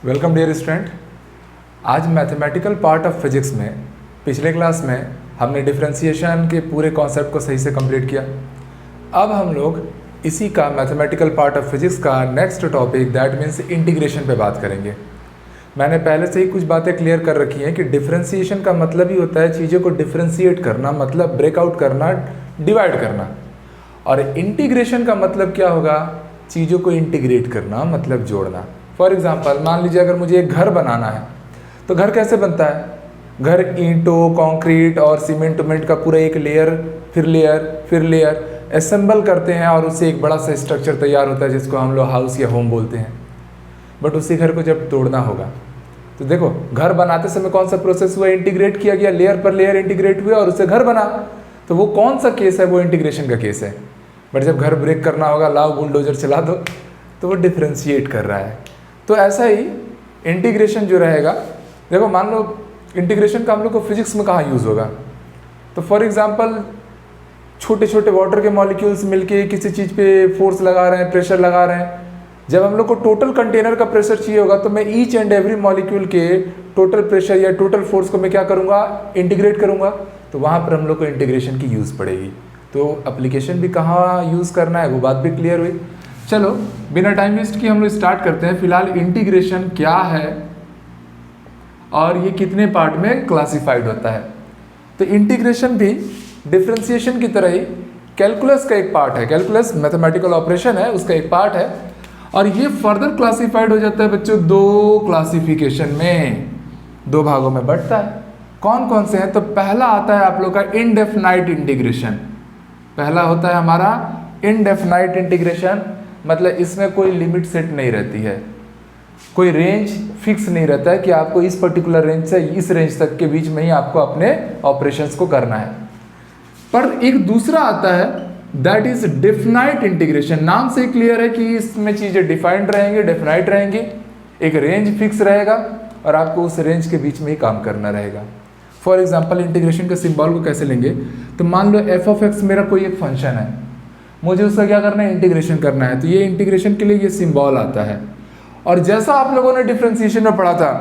Welcome dear student. आज mathematical part of physics में पिछले क्लास में हमने डिफरेंशिएशन के पूरे कॉन्सेप्ट को सही से कंप्लीट किया। अब हम लोग इसी का मैथमेटिकल पार्ट ऑफ फिजिक्स का next topic that means integration पे बात करेंगे। मैंने पहले से ही कुछ बातें क्लियर कर रखी हैं कि डिफरेंशिएशन का मतलब ही होता है चीज़ों को डिफरेंशिएट करना, मतलब ब्रेकआउट करना, डिवाइड करना। और इंटीग्रेशन का मतलब क्या होगा? चीज़ों को इंटीग्रेट करना, मतलब जोड़ना। फॉर एग्जाम्पल मान लीजिए अगर मुझे एक घर बनाना है तो घर कैसे बनता है? घर ईंटों, कंक्रीट और सीमेंट उमेंट का पूरा एक लेयर फिर लेयर असेंबल करते हैं और उससे एक बड़ा सा स्ट्रक्चर तैयार होता है जिसको हम लोग हाउस या होम बोलते हैं। बट उसी घर को जब तोड़ना होगा तो देखो, घर बनाते समय कौन सा प्रोसेस हुआ? इंटीग्रेट किया गया, लेयर पर लेयर इंटीग्रेट हुआ और उससे घर बना। तो वो कौन सा केस है? वो इंटीग्रेशन का केस है। बट जब घर ब्रेक करना होगा, लाओ बुलडोजर चला दो, तो वो डिफरेंशिएट कर रहा है। तो ऐसा ही इंटीग्रेशन जो रहेगा, देखो मान लो इंटीग्रेशन का हम लोग को फिजिक्स में कहाँ यूज़ होगा? तो फॉर एग्जांपल छोटे छोटे वाटर के मॉलिक्यूल्स मिलके किसी चीज़ पे फोर्स लगा रहे हैं, प्रेशर लगा रहे हैं। जब हम लोग को टोटल कंटेनर का प्रेशर चाहिए होगा तो मैं ईच एंड एवरी मॉलिक्यूल के टोटल प्रेशर या टोटल फोर्स को मैं क्या करूँगा? इंटीग्रेट करूँगा। तो वहाँ पर हम लोग को इंटीग्रेशन की यूज़ पड़ेगी। तो एप्लीकेशन भी कहाँ यूज़ करना है वो बात भी क्लियर हुई। चलो बिना टाइम वेस्ट किए हम लोग स्टार्ट करते हैं। फिलहाल इंटीग्रेशन क्या है और ये कितने पार्ट में क्लासिफाइड होता है। तो इंटीग्रेशन भी डिफरेंशिएशन की तरह ही कैलकुलस का एक पार्ट है। कैलकुलस मैथमेटिकल ऑपरेशन है, उसका एक पार्ट है। और ये फर्दर क्लासिफाइड हो जाता है बच्चों दो क्लासिफिकेशन में, दो भागों में बढ़ता है। कौन कौन से हैं? तो पहला आता है आप लोग का इनडेफिनाइट इंटीग्रेशन। पहला होता है हमारा इनडेफिनाइट इंटीग्रेशन, मतलब इसमें कोई लिमिट सेट नहीं रहती है, कोई रेंज फिक्स नहीं रहता है कि आपको इस पर्टिकुलर रेंज से इस रेंज तक के बीच में ही आपको अपने ऑपरेशंस को करना है। पर एक दूसरा आता है दैट इज डेफिनाइट इंटीग्रेशन। नाम से क्लियर है कि इसमें चीज़ें डिफाइंड रहेंगी, डेफिनाइट रहेंगी, एक रेंज फिक्स रहेगा और आपको उस रेंज के बीच में ही काम करना रहेगा। फॉर एग्जाम्पल इंटीग्रेशन के सिंबल को कैसे लेंगे? तो मान लो एफ ऑफ एक्स मेरा कोई एक फंक्शन है, मुझे उसका क्या करना है? इंटीग्रेशन करना है। तो ये इंटीग्रेशन के लिए ये सिंबल आता है। और जैसा आप लोगों ने डिफरेंशिएशन में पढ़ा था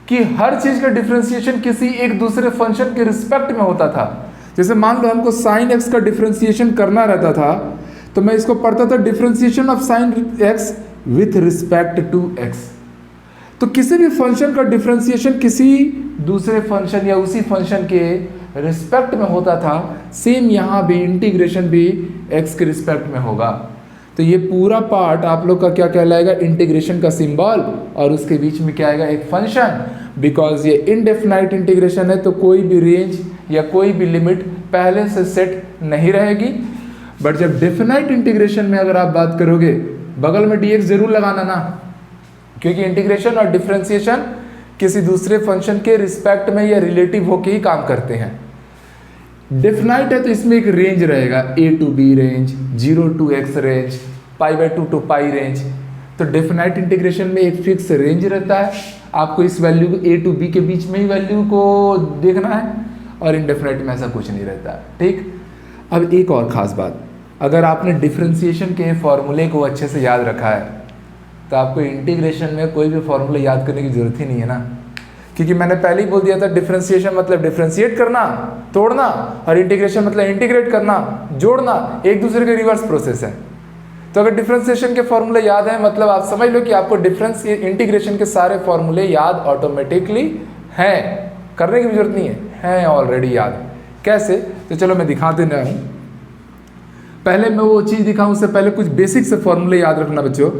कि हर चीज़ का डिफरेंशिएशन किसी एक दूसरे फंक्शन के रिस्पेक्ट में होता था। जैसे मान लो हमको साइन एक्स का डिफरेंशिएशन करना रहता था तो मैं इसको पढ़ता था differentiation of sine x with respect to x. तो किसी भी फंक्शन का डिफरेंशिएशन किसी दूसरे फंक्शन या उसी फंक्शन के रिस्पेक्ट में होता था, सेम यहाँ भी इंटीग्रेशन भी एक्स के रिस्पेक्ट में होगा। तो ये पूरा पार्ट आप लोग का क्या कहलाएगा? इंटीग्रेशन का सिंबल, और उसके बीच में क्या आएगा? एक फंक्शन। बिकॉज ये इनडेफिनाइट इंटीग्रेशन है तो कोई भी रेंज या कोई भी लिमिट पहले से सेट नहीं रहेगी। बट जब डेफिनाइट इंटीग्रेशन में अगर आप बात करोगे, बगल में dx जरूर लगाना ना, क्योंकि इंटीग्रेशन और डिफरेंशिएशन किसी दूसरे फंक्शन के रिस्पेक्ट में या रिलेटिव होके ही काम करते हैं। डेफिनाइट है तो इसमें एक रेंज रहेगा, a to b range, 0 to x range, π/2 to π range. तो डेफिनाइट इंटीग्रेशन में एक फिक्स रेंज रहता है, आपको इस वैल्यू को a to b के बीच में ही वैल्यू को देखना है, और इनडेफिनाइट में ऐसा कुछ नहीं रहता। ठीक, अब एक और ख़ास बात, अगर आपने डिफरेंशिएशन के फॉर्मूले को अच्छे से याद रखा है तो आपको इंटीग्रेशन में कोई भी फॉर्मूला याद करने की जरूरत ही नहीं है ना, क्योंकि मैंने पहले ही बोल दिया था डिफरेंशिएशन मतलब डिफरेंशिएट करना, तोड़ना, और इंटीग्रेशन मतलब इंटीग्रेट करना, जोड़ना, एक दूसरे के रिवर्स प्रोसेस है। तो अगर डिफरेंशिएशन के फॉर्मूले याद है मतलब आप समझ लो कि आपको इंटीग्रेशन के सारे फॉर्मूले याद ऑटोमेटिकली हैं, करने की भी जरूरत नहीं है ऑलरेडी याद। कैसे? तो चलो मैं दिखा देना हूँ। पहले मैं वो चीज़ दिखाऊँ उससे पहले कुछ बेसिक से फॉर्मूले याद रखना बच्चों,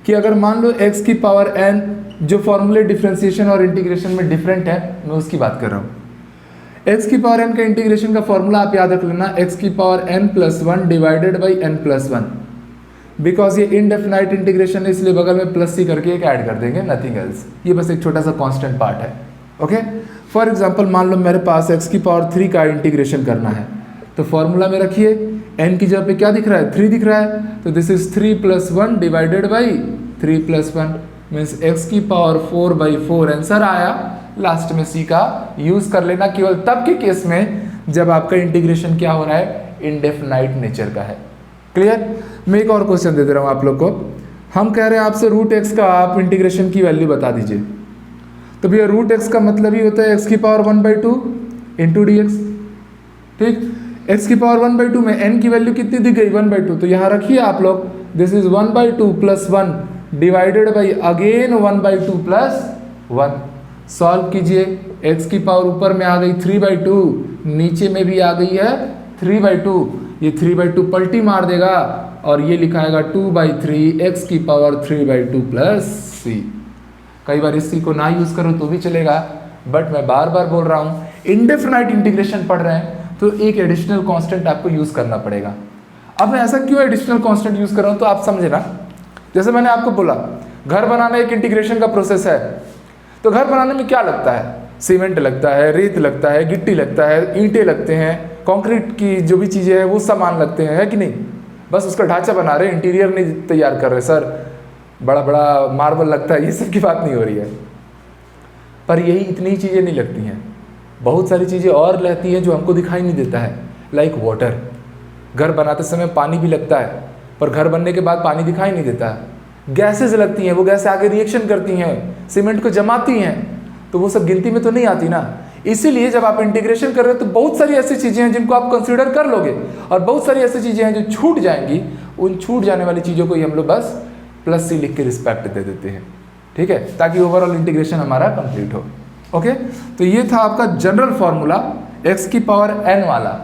कि अगर मान लो x की पावर n जो फॉर्मूले डिफरेंशिएशन और इंटीग्रेशन में डिफरेंट है, मैं उसकी बात कर रहा हूँ। x की पावर n का इंटीग्रेशन का फॉर्मूला आप याद रख लेना, x की power n+1 divided by n+1। Because ये इनडेफिनाइट इंटीग्रेशन है इसलिए बगल में प्लस सी करके एक ऐड कर देंगे, नथिंग एल्स। ये बस एक छोटा सा कांस्टेंट पार्ट है। ओके, फॉर एग्जांपल मान लो मेरे पास x की पावर 3 का इंटीग्रेशन करना है, तो फॉर्मूला में रखिए n की जगह पे क्या दिख रहा है? 3 दिख रहा है। तो this is 3+1 divided by 3+1 means x की पावर 4/4 आंसर आया। लास्ट में c का यूज कर लेना केवल तब के केस में जब आपका इंटीग्रेशन क्या हो रहा है? इनडेफिनाइट नेचर का है। क्लियर? मैं एक और क्वेश्चन दे दे रहा हूँ आप लोग को। हम कह रहे हैं आपसे रूट एक्स का आप इंटीग्रेशन की वैल्यू बता दीजिए। तो भैया रूट एक्स का मतलब ही होता है एक्स की पावर 1/2 इंटू डी एक्स। ठीक, एक्स की पावर 1/2 में n की वैल्यू कितनी दी गई 1/2, तो यहाँ रखिए आप लोग, this is 1/2 plus 1 divided by again 1/2 plus 1। Solve कीजिए, x की पावर ऊपर में आ गई 3/2, नीचे में भी आ गई है 3/2। ये 3/2 पलटी मार देगा और ये लिखाएगा 2/3 x की पावर 3/2 प्लस c। कई बार इस c को ना यूज करो तो भी चलेगा, बट मैं बार बार बोल रहा हूँ इंडेफिनाइट इंटीग्रेशन पढ़ रहे हैं तो एक एडिशनल कांस्टेंट आपको यूज करना पड़ेगा। अब मैं ऐसा क्यों एडिशनल कांस्टेंट यूज कर रहा हूँ तो आप समझे ना। जैसे मैंने आपको बोला घर बनाना एक इंटीग्रेशन का प्रोसेस है, तो घर बनाने में क्या लगता है, सीमेंट लगता है, रेत लगता है, गिट्टी लगता है, ईंटें लगते हैं, कंक्रीट की जो भी चीज़ें हैं वो सामान लगते हैं, है कि नहीं। बस उसका ढांचा बना रहे, इंटीरियर नहीं तैयार कर रहे सर, बड़ा बड़ा मार्बल लगता है, ये सब की बात नहीं हो रही है। पर यही इतनी ही चीज़ें नहीं लगती हैं, बहुत सारी चीज़ें और रहती हैं जो हमको दिखाई नहीं देता है। लाइक वाटर, घर बनाते समय पानी भी लगता है पर घर बनने के बाद पानी दिखाई नहीं देता है। गैसेस लगती हैं, वो गैस आगे रिएक्शन करती हैं, सीमेंट को जमाती हैं, तो वो सब गिनती में तो नहीं आती ना। इसीलिए जब आप इंटीग्रेशन कर रहे हो तो बहुत सारी ऐसी चीज़ें हैं जिनको आप कंसीडर कर लोगे, और बहुत सारी ऐसी चीज़ें हैं जो छूट जाएंगी। उन छूट जाने वाली चीज़ों को ही हम लोग बस प्लस सी लिख के रिस्पेक्ट दे देते हैं, ठीक है, ताकि ओवरऑल इंटीग्रेशन हमारा कंप्लीट हो। ओके, तो ये था आपका जनरल फॉर्मूला x की पावर n वाला।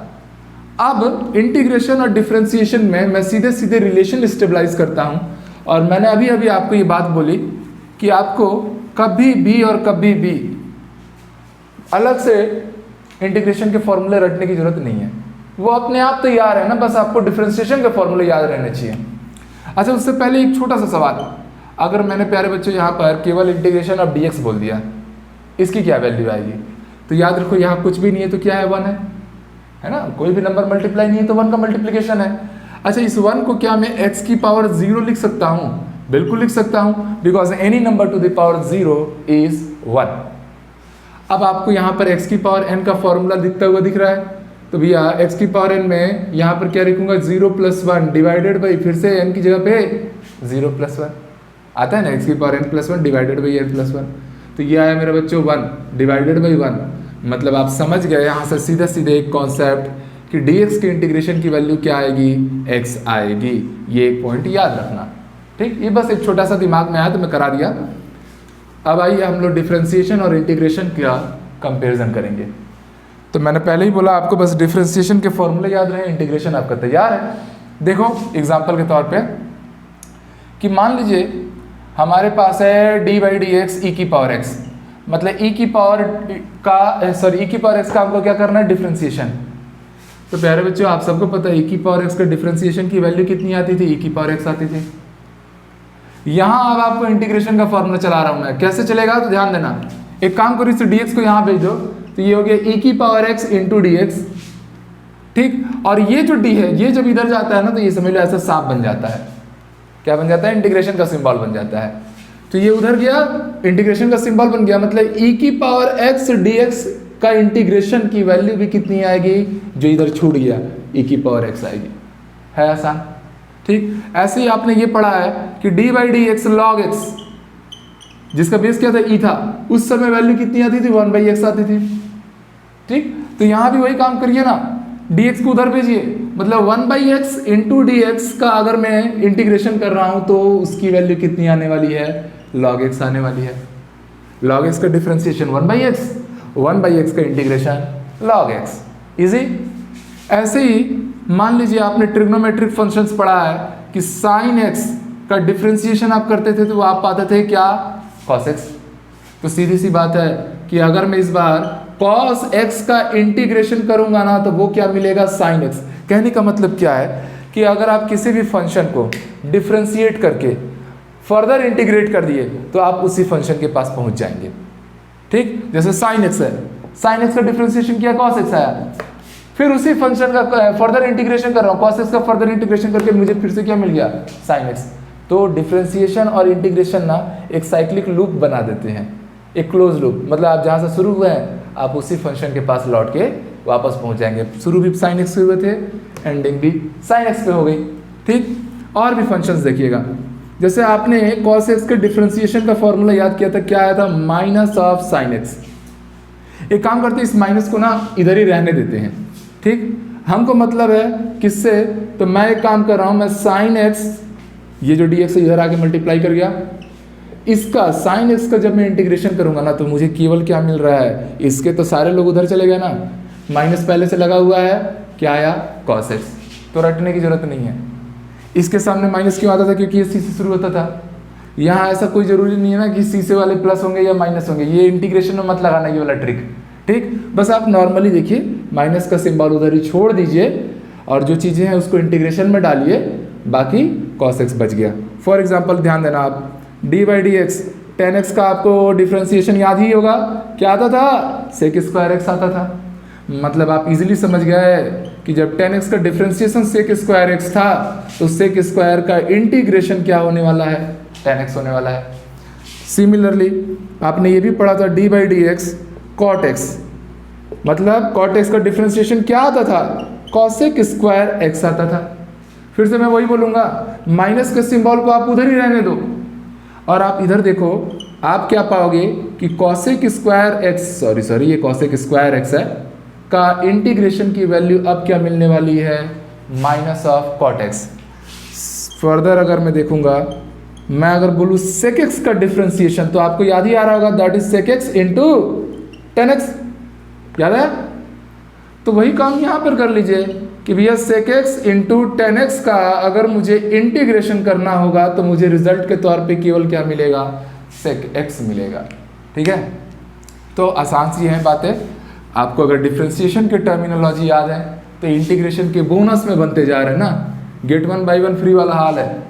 अब इंटीग्रेशन और डिफरेंशिएशन में मैं सीधे सीधे रिलेशन स्टेबलाइज करता हूँ, और मैंने अभी अभी आपको ये बात बोली कि आपको कभी भी और कभी भी अलग से इंटीग्रेशन के फॉर्मूले रटने की जरूरत नहीं है, वो अपने आप तैयार है ना, बस आपको डिफरेंशिएशन के फॉर्मूले याद रहने चाहिए। अच्छा, उससे पहले एक छोटा सा सवाल, अगर मैंने प्यारे बच्चों यहाँ पर केवल इंटीग्रेशन ऑफ dx बोल दिया, इसकी क्या वैल्यू आएगी? तो याद रखो यहाँ कुछ भी नहीं है तो क्या है, 1 है ना, कोई भी नंबर मल्टीप्लाई नहीं है तो 1 का मल्टीप्लिकेशन है। अच्छा, इस 1 को क्या मैं x की पावर 0 लिख सकता हूँ? बिल्कुल लिख सकता हूँ, because any number two the power 0 is 1। अब आपको यहाँ पर x की पावर n का फॉर्मूला दिखता हुआ दिख रहा है, तो भैया x की पावर n में यहाँ पर क्या लिखूंगा, 0 + 1 डिवाइडेड बाई, फिर से n की जगह पे 0 + 1 आता है ना, x की power n + 1 divided by n + 1, तो ये आया मेरे बच्चों 1 डिवाइडेड बाई 1। मतलब आप समझ गए यहाँ से सीधे सीधे एक कॉन्सेप्ट कि dx की इंटीग्रेशन की वैल्यू क्या आएगी, x आएगी। ये एक पॉइंट याद रखना, ठीक। ये बस एक छोटा सा दिमाग में आया तो मैं करा दिया। अब आइए हम लोग डिफरेंशिएशन और इंटीग्रेशन का कंपैरिजन करेंगे। तो मैंने पहले ही बोला आपको बस डिफरेंशिएशन के फॉर्मूले याद रहे, इंटीग्रेशन आपका तैयार है। देखो एग्जांपल के तौर पे कि मान लीजिए हमारे पास है d/dx e की पावर x, मतलब e की पावर x का हमको क्या करना है, डिफरेंशिएशन। तो प्यारे बच्चों आप सबको पता है e की पावर x का डिफरेंशिएशन की वैल्यू कितनी आती थी, e की पावर x आती थी। यहाँ अब आपको इंटीग्रेशन का फॉर्मूला चला रहा हूँ मैं, कैसे चलेगा तो ध्यान देना। एक काम करो, इस dx को यहाँ भेज दो, तो ये हो गया e की पावर x इंटू dx, ठीक। और ये जो d है ये जब इधर जाता है ना तो ये समझ लो ऐसा सांप बन जाता है। क्या बन जाता है, इंटीग्रेशन का सिंबल बन जाता है। तो ये उधर गया, इंटीग्रेशन का सिंबल बन गया, मतलब e की पावर x dx का इंटीग्रेशन की वैल्यू भी कितनी आएगी, जो इधर छूट गया e की पावर x आएगी। है आसान, ठीक। ऐसे ही आपने ये पढ़ा है कि d/dx log x, जिसका बेस क्या था, e था, उस समय वैल्यू कितनी आती थी, 1/x आती थी, ठीक। तो यहाँ भी वही काम करिए ना, dx को उधर भेजिए, मतलब 1/x इंटू dx का अगर मैं इंटीग्रेशन कर रहा हूँ तो उसकी वैल्यू कितनी आने वाली है, log x आने वाली है। log x का डिफरेंशिएशन 1/x, 1/x का इंटीग्रेशन log x, इजी। ऐसे ही मान लीजिए आपने ट्रिग्नोमेट्रिक फंक्शंस पढ़ा है कि sin x का डिफरेंशिएशन आप करते थे तो वो आप पाते थे क्या, cos x। तो सीधी सी बात है कि अगर मैं इस बार cos x का इंटीग्रेशन करूंगा ना तो वो क्या मिलेगा, sin x। कहने का मतलब क्या है कि अगर आप किसी भी फंक्शन को डिफरेंशिएट करके फर्दर इंटीग्रेट कर दिए तो आप उसी फंक्शन के पास पहुंच जाएंगे, ठीक। जैसे sin x है, sin x का डिफरेंशिएशन किया, cos x आया, फिर उसी फंक्शन का फर्दर इंटीग्रेशन कर रहा हूँ, cos x का फर्दर इंटीग्रेशन करके मुझे फिर से क्या मिल गया, sin x। तो डिफरेंशिएशन और इंटीग्रेशन ना एक साइक्लिक लूप बना देते हैं, एक क्लोज लूप, मतलब आप जहाँ से शुरू हुए हैं आप उसी फंक्शन के पास लौट के वापस पहुँच जाएंगे। शुरू भी sin x से हुए थे, एंडिंग भी sin x पे हो गई, ठीक। और भी फंक्शंस देखिएगा, जैसे आपने cos x के डिफ्रेंसिएशन का फॉर्मूला याद किया था, क्या आया था? Minus of sine x. एक काम करते हैं, इस माइनस को ना इधर ही रहने देते हैं, ठीक। हमको मतलब है किससे? तो मैं एक काम कर रहा हूँ, मैं साइन एक्स, ये जो डी एक्स इधर आके मल्टीप्लाई कर गया, इसका साइन एक्स का जब मैं इंटीग्रेशन करूंगा ना, तो मुझे केवल क्या मिल रहा है? इसके तो सारे लोग उधर चले गए ना, माइनस पहले से लगा हुआ है, क्या आया? Cos x. तो रटने की जरूरत नहीं है। इसके सामने माइनस क्यों आता था? क्योंकि ये सी से शुरू होता था। यहाँ ऐसा कोई जरूरी नहीं है ना कि सी से वाले प्लस होंगे या माइनस होंगे, ये इंटीग्रेशन में मत लगाना ये वाला ट्रिक, ठीक। बस आप नॉर्मली देखिए, माइनस का सिंबल उधर ही छोड़ दीजिए और जो चीज़ें हैं उसको इंटीग्रेशन में डालिए, बाकी कॉस एक्स बच गया। फॉर एग्जाम्पल ध्यान देना आप, D by d x, ten x का आपको डिफ्रेंसिएशन याद ही होगा, क्या आता था? सेक स्क्वायर एक्स आता था। मतलब आप इजीली समझ गए कि जब टेन एक्स का डिफ्रेंसिएशन सेक स्क्वायर एक्स था, तो सेक स्क्वायर का इंटीग्रेशन क्या होने वाला है? टेन एक्स होने वाला है। सिमिलरली आपने ये भी पढ़ा था, d by d x cot x, मतलब कॉट एक्स का डिफ्रेंसिएशन क्या आता था? कॉसेक स्क्वायर एक्स आता था। फिर से मैं वही बोलूँगा, माइनस के सिंबल को आप उधर ही रहने दो और आप इधर देखो, आप क्या पाओगे कि कॉसेक स्क्वायर एक्स, सॉरी ये कॉसेक स्क्वायर एक्स है, का इंटीग्रेशन की वैल्यू अब क्या मिलने वाली है? Minus of cot x. Further अगर मैं देखूंगा, मैं अगर बोलूँ सेक एक्स का डिफ्रेंसिएशन, तो आपको याद ही आ रहा होगा, that is sec x into tan x, याद है? तो वही काम यहाँ पर कर लीजिए कि भैया sec x into tan x का अगर मुझे इंटीग्रेशन करना होगा, तो मुझे रिजल्ट के तौर पे केवल क्या मिलेगा? सेक एक्स मिलेगा, ठीक है। तो आसान सी हैं बातें। आपको अगर डिफ्रेंसिएशन के टर्मिनोलॉजी याद है, तो इंटीग्रेशन के बोनस में बनते जा रहे हैं ना, get one by one free वाला हाल है,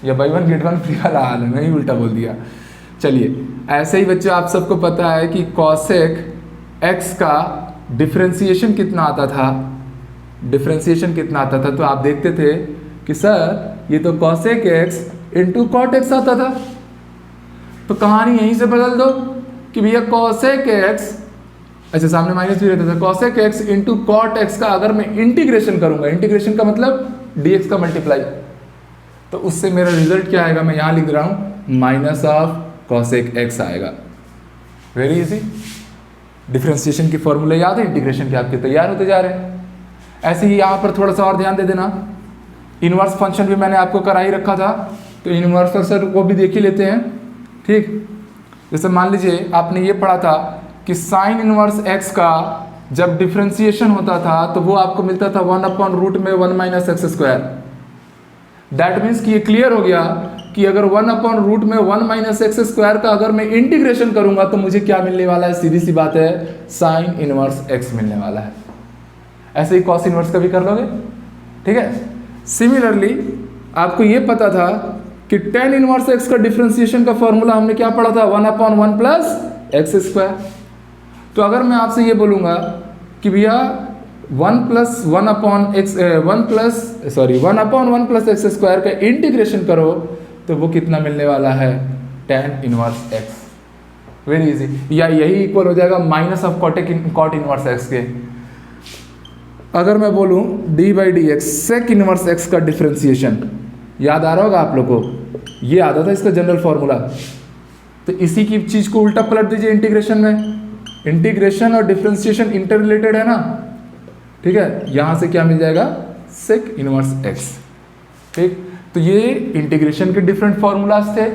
या by one get one free वाला हाल है, मैं ही उल्टा बोल दिया। चलिए, ऐसे ही बच्चों आप सबको पता है कि कॉसेक एक्स का डिफ्रेंसिएशन कितना आता था? डिफ्रेंसिएशन कितना आता था? तो आप देखते थे कि सर ये तो cosec x into cot x आता था। तो कहानी यहीं से बदल दो कि भैया कॉसेक एक्स, अच्छा सामने माइनस भी रहता था, cosec x into cot x का अगर मैं इंटीग्रेशन करूंगा, इंटीग्रेशन का मतलब डी एक्स का मल्टीप्लाई, तो उससे मेरा रिजल्ट क्या आएगा? मैं यहाँ लिख रहा हूँ माइनस ऑफ कॉसेक एक्स आएगा। Very easy. डिफ्रेंसिएशन की फॉर्मूला याद है, इंटीग्रेशन के आपके तैयार होते जा रहे हैं। ऐसे ही यहाँ पर थोड़ा सा और ध्यान दे देना, इनवर्स फंक्शन भी मैंने आपको करा ही रखा था, तो इनवर्स फंक्शन को भी देख ही लेते हैं, ठीक। जैसे मान लीजिए आपने ये पढ़ा था कि साइन इनवर्स एक्स का जब डिफ्रेंसिएशन होता था, तो वो आपको मिलता था 1/रूट में 1 minus x square. That means कि ये क्लियर हो गया कि अगर 1/रूट में 1 माइनस एक्स स्क्वायर का अगर मैं इंटीग्रेशन करूंगा, तो मुझे क्या मिलने वाला है? सीधी सी बात है, साइन इनवर्स एक्स मिलने वाला है। ऐसे ही कॉस इनवर्स का भी कर लोगे, ठीक है। सिमिलरली आपको ये पता था कि टेन इनवर्स एक्स का डिफ्रेंसिएशन का फॉर्मूला हमने क्या पढ़ा था? 1/1 प्लस एक्स स्क्वायर। तो अगर मैं आपसे ये बोलूँगा कि भैया 1/1 प्लस एक्स स्क्वायर का इंटीग्रेशन करो, तो वो कितना मिलने वाला है? Tan inverse x. Very easy. या यही इक्वल हो जाएगा minus of cot inverse x के। अगर मैं बोलूँ d by d x sec inverse x का डिफ्रेंसिएशन, याद आ रहा होगा आप लोग को, ये आता था इसका जनरल फॉर्मूला। तो इसी की चीज़ को उल्टा पलट दीजिए इंटीग्रेशन में। इंटीग्रेशन और डिफ्रेंसिएशन इंटर रिलेटेड है ना, ठीक है। यहाँ से क्या मिल जाएगा? सेक इनवर्स एक्स, ठीक। तो ये इंटीग्रेशन के डिफरेंट फॉर्मूलाज थे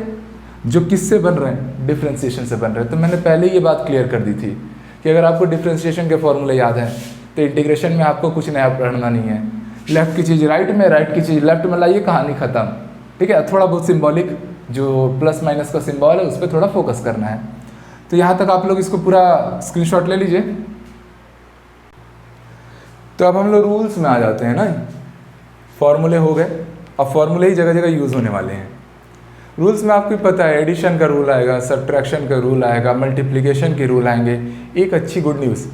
जो किससे बन रहे हैं? डिफ्रेंसिएशन से बन रहे हैं। तो मैंने पहले ये बात क्लियर कर दी थी कि अगर आपको डिफ्रेंसिएशन के फॉर्मूले याद हैं, तो इंटीग्रेशन में आपको कुछ नया पढ़ना नहीं है। लेफ्ट की चीज़ राइट में, राइट की चीज़ लेफ्ट में लाइए, कहानी खत्म, ठीक है। थोड़ा बहुत सिंबॉलिक जो प्लस माइनस का सिंबल है उस पर थोड़ा फोकस करना है। तो यहाँ तक आप लोग इसको पूरा स्क्रीनशॉट ले लीजिए। तो अब हम लोग रूल्स में आ जाते हैं ना। फॉर्मूले हो गए, अब फॉर्मूले ही जगह जगह यूज़ होने वाले हैं। रूल्स में आपको पता है, एडिशन का रूल आएगा, सब्ट्रैक्शन का रूल आएगा, मल्टीप्लिकेशन के रूल आएंगे। एक अच्छी गुड न्यूज़,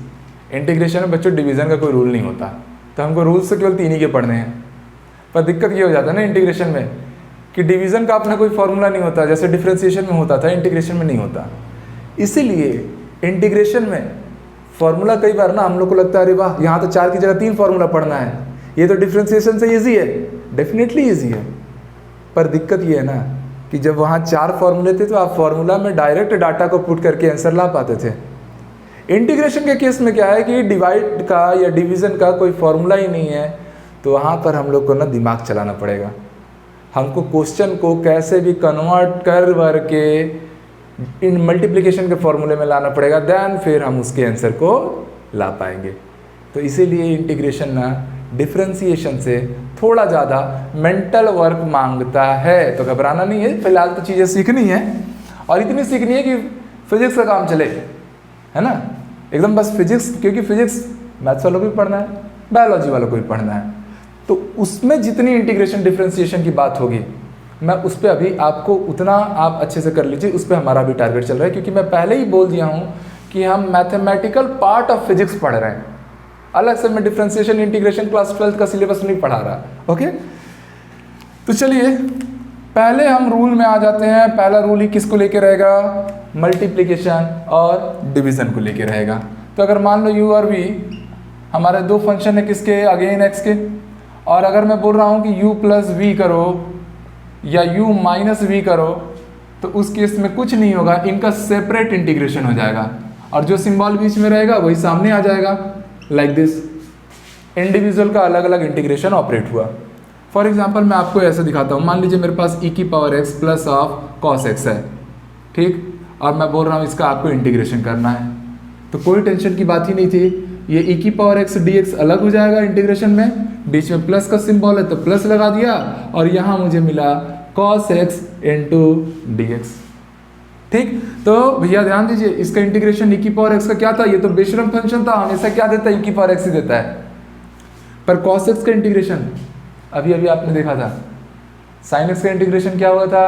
इंटीग्रेशन में बच्चों डिवीज़न का कोई रूल नहीं होता, तो हमको रूल्स तो केवल 3 ही के पढ़ने हैं। पर दिक्कत ये हो जाता है ना इंटीग्रेशन में कि डिवीज़न का अपना कोई फॉर्मूला नहीं होता, जैसे डिफ्रेंसिएशन में होता था, इंटीग्रेशन में नहीं होता। इसीलिए इंटीग्रेशन में फॉर्मूला कई बार ना हम लोग को लगता है अरे वाह, यहाँ तो 4 की जगह 3 फॉर्मूला पढ़ना है, ये तो डिफ्रेंसिएशन से ईजी है। डेफिनेटली ईजी है, पर दिक्कत ये है ना कि जब वहाँ 4 फॉर्मूले थे तो आप फॉर्मूला में डायरेक्ट डाटा को पुट करके आंसर ला पाते थे। इंटीग्रेशन के केस में क्या है कि डिवाइड का या डिवीज़न का कोई फॉर्मूला ही नहीं है, तो वहाँ पर हम लोग को ना दिमाग चलाना पड़ेगा। हमको क्वेश्चन को कैसे भी कन्वर्ट कर के इन मल्टीप्लिकेशन के फॉर्मूले में लाना पड़ेगा, देन फिर हम उसके आंसर को ला पाएंगे। तो इसीलिए इंटीग्रेशन ना डिफ्रेंसिएशन से थोड़ा ज़्यादा मेंटल वर्क मांगता है। तो घबराना नहीं है, फिलहाल तो चीज़ें सीखनी है और इतनी सीखनी है कि फिजिक्स का काम चले, है ना, एकदम बस फिजिक्स, क्योंकि फिजिक्स मैथ्स वालों को भी पढ़ना है, बायोलॉजी वालों को भी पढ़ना है। तो उसमें जितनी इंटीग्रेशन डिफ्रेंसिएशन की बात होगी, मैं उस पर अभी आपको उतना आप अच्छे से कर लीजिए, उस पर हमारा भी टारगेट चल रहा है, क्योंकि मैं पहले ही बोल दिया हूँ कि हम मैथमेटिकल पार्ट ऑफ फिजिक्स पढ़ रहे हैं। अलग से मैं डिफ्रेंसिएशन इंटीग्रेशन क्लास 12 का सिलेबस नहीं पढ़ा रहा। ओके, तो चलिए पहले हम रूल में आ जाते हैं। पहला रूल ही किसको लेके रहेगा? मल्टीप्लिकेशन और डिवीजन को लेके रहेगा। तो अगर मान लो u और v हमारे दो फंक्शन है किसके? अगेन x के। और अगर मैं बोल रहा हूँ कि u प्लस वी करो या u माइनस वी करो, तो उस केस में कुछ नहीं होगा, इनका सेपरेट इंटीग्रेशन हो जाएगा और जो सिंबल बीच में रहेगा वही सामने आ जाएगा, लाइक दिस। इंडिविजुअल का अलग अलग इंटीग्रेशन ऑपरेट हुआ। फॉर एग्जाम्पल मैं आपको ऐसे दिखाता हूँ। मान लीजिए मेरे पास e की power x plus of cos x है, ठीक, और मैं बोल रहा हूँ इसका आपको इंटीग्रेशन करना है। तो कोई टेंशन की बात ही नहीं थी, ये e की पावर x dx अलग हो जाएगा इंटीग्रेशन में, बीच में प्लस का सिंबल है तो प्लस लगा दिया और यहाँ मुझे मिला कॉस x इंटू dx। ठीक, तो भैया ध्यान दीजिए, इसका इंटीग्रेशन e की पावर x का क्या था? ये तो बेशरम फंक्शन था, हमेशा क्या देता है? e की पावर x ही देता है। पर कॉस x का इंटीग्रेशन अभी अभी आपने देखा था, साइन x का इंटीग्रेशन क्या हुआ था?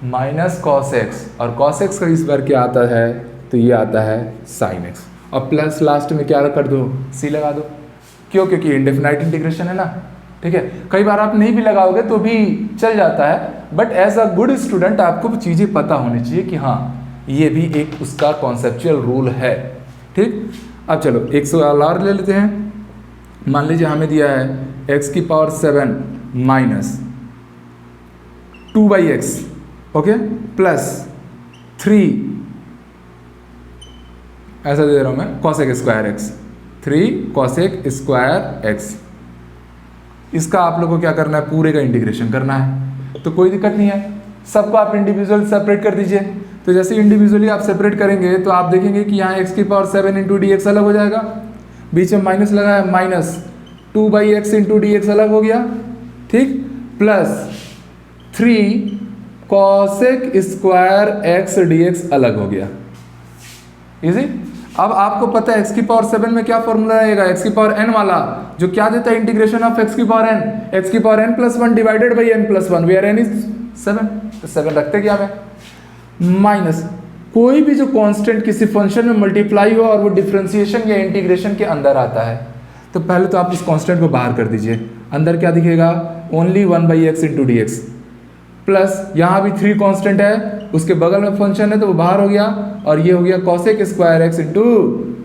माइनस कॉस x, और कॉस x का इस बार क्या आता है? तो ये आता है साइन x, और प्लस लास्ट में क्या कर दो? c लगा दो। क्यों? क्योंकि इंडेफिनाइट इंटीग्रेशन है ना। ठीक है, कई बार आप नहीं भी लगाओगे तो भी चल जाता है, but as a good student आपको चीज़ें पता होनी चाहिए कि हाँ ये भी एक उसका कॉन्सेप्चुअल रूल है। ठीक, अब चलो एक सवाल और ले लेते हैं। मान लीजिए हमें दिया है x की power 7 minus 2/x, okay, plus 3, ऐसा दे रहा हूं मैं, cosec square x, 3 cosec square x। इसका आप लोगों को क्या करना है? पूरे का इंटीग्रेशन करना है। तो कोई दिक्कत नहीं है, सबको आप इंडिविजुअल सेपरेट कर दीजिए। तो जैसे इंडिविजुअली आप सेपरेट करेंगे तो आप देखेंगे कि यहाँ x की पावर 7 इंटू डी अलग हो जाएगा, बीच में माइनस लगा है, माइनस 2/x इंटू dx अलग हो गया, ठीक, plus 3 cosec square x dx अलग हो गया। इजी। अब आपको पता है x की पावर 7 में क्या फॉर्मूला रहेगा? x की पावर n वाला, जो क्या देता है? इंटीग्रेशन ऑफ x की पावर n, x की power n plus 1 divided by n plus 1, where n is 7, तो 7 रखते क्या में, माइनस कोई भी जो कांस्टेंट किसी फंक्शन में मल्टीप्लाई हो और वो डिफरेंशिएशन या इंटीग्रेशन के अंदर आता है, तो पहले तो आप उस कांस्टेंट को बाहर कर दीजिए। अंदर क्या दिखेगा? Only 1/x into d x, plus यहाँ भी 3 कांस्टेंट है, उसके बगल में फंक्शन है तो वो बाहर हो गया, और ये हो गया cosec square x into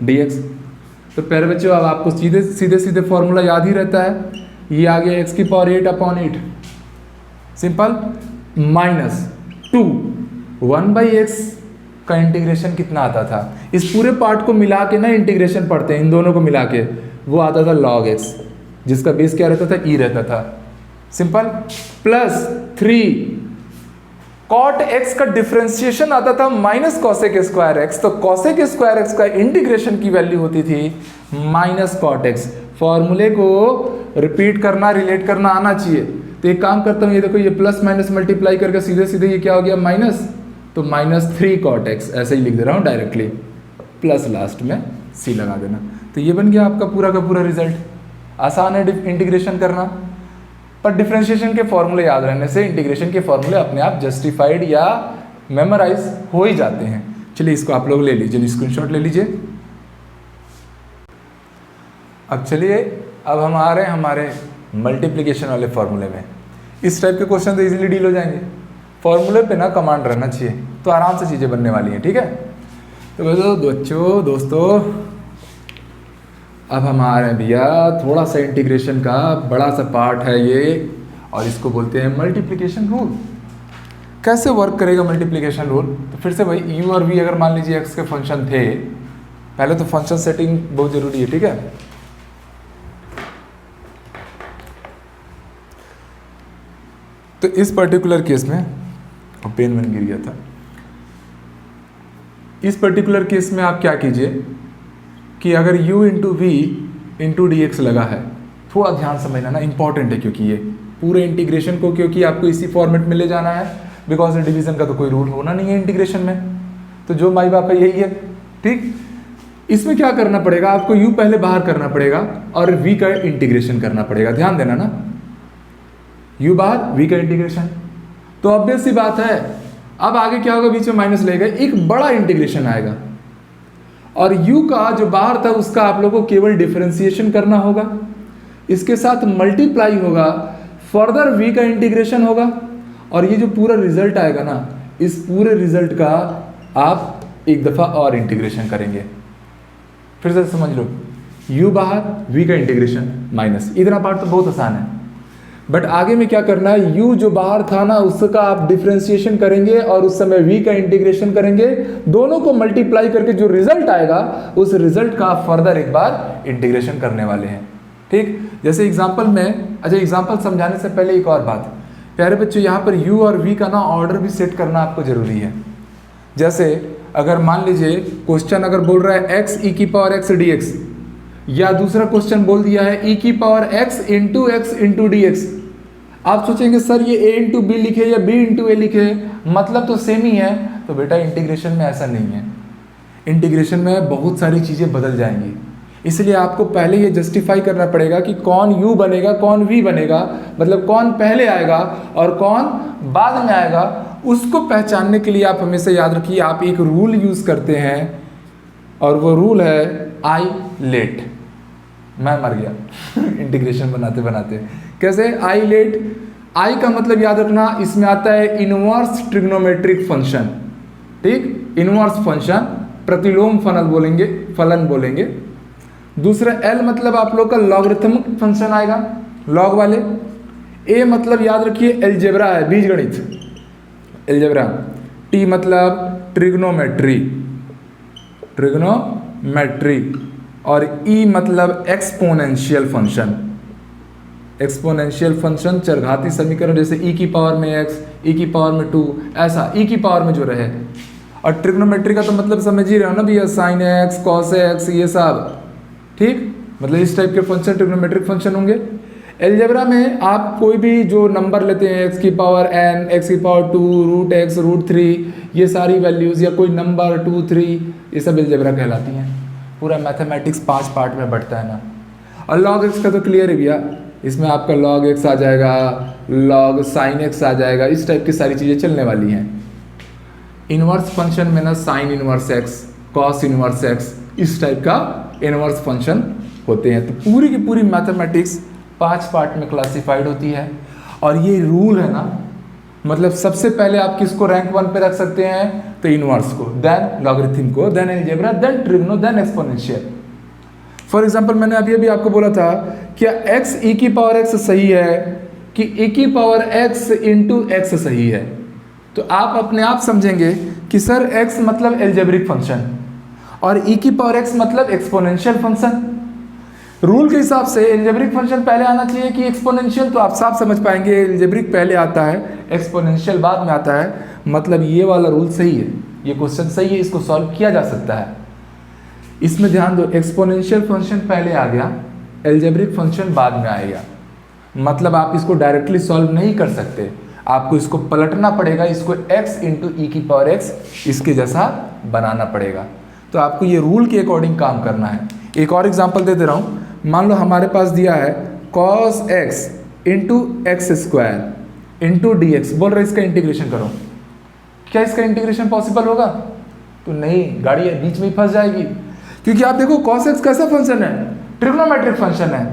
d x. तो प्यारे बच्चों, अब आपको सीधे सीधे फॉर्मूला याद ही रहता है, ये आ गया x की पावर 8/8, सिंपल, माइनस 2 1/x का इंटीग्रेशन कितना आता था? इस पूरे पार्ट को मिला के ना इंटीग्रेशन पढ़ते हैं, इन दोनों को मिला के, वो आता था log x, जिसका बेस क्या रहता था? e रहता था, सिंपल, प्लस 3 कॉट x का डिफरेंशिएशन आता था माइनस कॉसेक स्क्वायर x। तो कॉसेक स्क्वायर x का इंटीग्रेशन की वैल्यू होती थी माइनस कॉट x। फॉर्मूले को रिपीट करना, रिलेट करना आना चाहिए। तो एक काम करता हूँ, ये देखो, ये प्लस माइनस मल्टीप्लाई करके सीधे सीधे ये क्या हो गया? माइनस, तो माइनस 3 कॉट x, ऐसे ही लिख दे रहा हूँ डायरेक्टली, प्लस लास्ट में c लगा देना। तो ये बन गया आपका पूरा का पूरा रिजल्ट। आसान है इंटीग्रेशन करना, पर डिफरेंशिएशन के फॉर्मूले याद रहने से इंटीग्रेशन के फॉर्मूले अपने आप जस्टिफाइड या मेमोराइज हो ही जाते हैं। चलिए इसको आप लोग ले लीजिए, स्क्रीनशॉट ले लीजिए। अब चलिए, अब हम आ रहे हैं हमारे मल्टीप्लिकेशन वाले फॉर्मूले में। इस टाइप के क्वेश्चन तो इजीली डील हो जाएंगे, फॉर्मूले पे ना कमांड रहना चाहिए, तो आराम से चीज़ें बनने वाली हैं। ठीक है, तो बच्चों, दोस्तों, अब हम आ रहे हैं भैया, थोड़ा सा इंटीग्रेशन का बड़ा सा पार्ट है ये, और इसको बोलते हैं मल्टीप्लिकेशन रूल। कैसे वर्क करेगा मल्टीप्लिकेशन रूल? तो फिर से वही u और v अगर मान लीजिए x के फंक्शन थे, पहले तो फंक्शन सेटिंग बहुत जरूरी है, ठीक है। तो इस पर्टिकुलर केस में पेन गिर गया था। इस पर्टिकुलर केस में आप क्या कीजिए कि अगर u into v into d x लगा है, थोड़ा ध्यान समझना ना, इंपॉर्टेंट है, क्योंकि ये पूरे इंटीग्रेशन को क्योंकि आपको इसी फॉर्मेट में ले जाना है, बिकॉज डिवीजन का तो कोई रूल होना नहीं है इंटीग्रेशन में, तो जो माई बाप है यही है, ठीक। इसमें क्या करना पड़ेगा, आपको u पहले बाहर करना पड़ेगा और v का इंटीग्रेशन करना पड़ेगा, ध्यान देना ना, u बाहर v का इंटीग्रेशन। तो ऑब्वियस सी बात है, अब आगे क्या होगा, बीच में माइनस लेगा, एक बड़ा इंटीग्रेशन आएगा और u का जो बाहर था उसका आप लोगों को केवल डिफरेंशिएशन करना होगा, इसके साथ मल्टीप्लाई होगा, फर्दर v का इंटीग्रेशन होगा और ये जो पूरा रिजल्ट आएगा ना, इस पूरे रिजल्ट का आप एक दफ़ा और इंटीग्रेशन करेंगे। फिर से समझ लो, u बाहर v का इंटीग्रेशन माइनस, इतना पार्ट तो बहुत आसान है, बट आगे में क्या करना है, u जो बाहर था ना उसका आप डिफरेंशिएशन करेंगे और उस समय v का इंटीग्रेशन करेंगे, दोनों को मल्टीप्लाई करके जो रिजल्ट आएगा उस रिजल्ट का फर्दर एक बार इंटीग्रेशन करने वाले हैं, ठीक। जैसे एग्जांपल में, अच्छा एग्जांपल समझाने से पहले एक और बात, प्यारे बच्चों, यहाँ पर u और v का ना ऑर्डर भी सेट करना आपको जरूरी है। जैसे अगर मान लीजिए क्वेश्चन अगर बोल रहा है x e की पावर x dx, या दूसरा क्वेश्चन बोल दिया है e की पावर x इंटू dx, आप सोचेंगे सर ये a इंटू बी लिखे या b इंटू ए लिखे, मतलब तो सेम ही है। तो बेटा इंटीग्रेशन में ऐसा नहीं है, इंटीग्रेशन में बहुत सारी चीज़ें बदल जाएंगी, इसलिए आपको पहले ये जस्टिफाई करना पड़ेगा कि कौन u बनेगा कौन v बनेगा, मतलब कौन पहले आएगा और कौन बाद में आएगा। उसको पहचानने के लिए आप हमेशा याद रखिए, आप एक रूल यूज़ करते हैं और वो रूल है आई लेट। मैं मर गया इंटीग्रेशन बनाते बनाते। कैसे आई लेट? आई का मतलब याद रखना, इसमें आता है इनवर्स ट्रिग्नोमेट्रिक फंक्शन, ठीक, इनवर्स फंक्शन, प्रतिलोम फलन बोलेंगे। दूसरा एल मतलब आप लोग का लॉगरिथमिक फंक्शन आएगा, लॉग वाले। ए मतलब याद रखिए एलजेब्रा है, बीजगणित, एलजेब्रा। टी मतलब ट्रिग्नोमेट्री, और ई मतलब एक्सपोनेंशियल फंक्शन, एक्सपोनेंशियल फंक्शन, चरघाती समीकरण, जैसे ई की पावर में x, ई की पावर में 2, ऐसा ई की पावर में जो रहे। और ट्रिग्नोमेट्री का तो मतलब समझ ही रहे हो ना भैया, साइन x, कॉस x, ये सब, ठीक, मतलब इस टाइप के फंक्शन ट्रिग्नोमेट्रिक फंक्शन होंगे। एलजेब्रा में आप कोई भी जो नंबर लेते हैं, x की पावर n, x की पावर 2, रूट x, रूट 3, ये सारी वैल्यूज़, या कोई नंबर 2, 3, ये सब एलजेब्रा कहलाती हैं। पूरा मैथमेटिक्स 5 पार्ट में बढ़ता है ना। और log x का तो क्लियर है भैया, इसमें आपका log x आ जाएगा, log sin x आ जाएगा, इस टाइप की सारी चीज़ें चलने वाली हैं। इनवर्स फंक्शन में ना sine inverse x, cos inverse x, इस टाइप का इनवर्स फंक्शन होते हैं। तो पूरी की पूरी मैथमेटिक्स 5 पार्ट में क्लासिफाइड होती है। और ये रूल है ना, मतलब सबसे पहले आप किसको रैंक 1 पे रख सकते हैं, तो इनवर्स को, देन लॉगरिथम को, then algebra, then trigno, then exponential. For example मैंने अभी अभी आपको बोला था, क्या x e की पावर x सही है कि e की पावर x इंटू x सही है? तो आप अपने आप समझेंगे कि सर x मतलब एल्जेब्रिक फंक्शन और e की पावर x मतलब एक्सपोनेंशियल फंक्शन। रूल के हिसाब से एल्जेब्रिक फंक्शन पहले आना चाहिए कि एक्सपोनेंशियल, तो आप साफ समझ पाएंगे एल्जेब्रिक पहले आता है, एक्सपोनेंशियल बाद में आता है, मतलब ये वाला रूल सही है, ये क्वेश्चन सही है, इसको सॉल्व किया जा सकता है। इसमें ध्यान दो, एक्सपोनेंशियल फंक्शन पहले आ गया, एल्जेब्रिक फंक्शन बाद में आएगा, मतलब आप इसको डायरेक्टली सॉल्व नहीं कर सकते, आपको इसको पलटना पड़ेगा, इसको x इंटू ई की पावर x इसके जैसा बनाना पड़ेगा। तो आपको ये रूल के अकॉर्डिंग काम करना है। एक और एग्जांपल दे दे रहा हूँ, मान लो हमारे पास दिया है cos x into x square into d x, बोल रहे इसका इंटीग्रेशन करो। क्या इसका इंटीग्रेशन पॉसिबल होगा? तो नहीं, गाड़ी बीच में ही फंस जाएगी, क्योंकि आप देखो cos x कैसा फंक्शन है, ट्रिग्नोमेट्रिक फंक्शन है,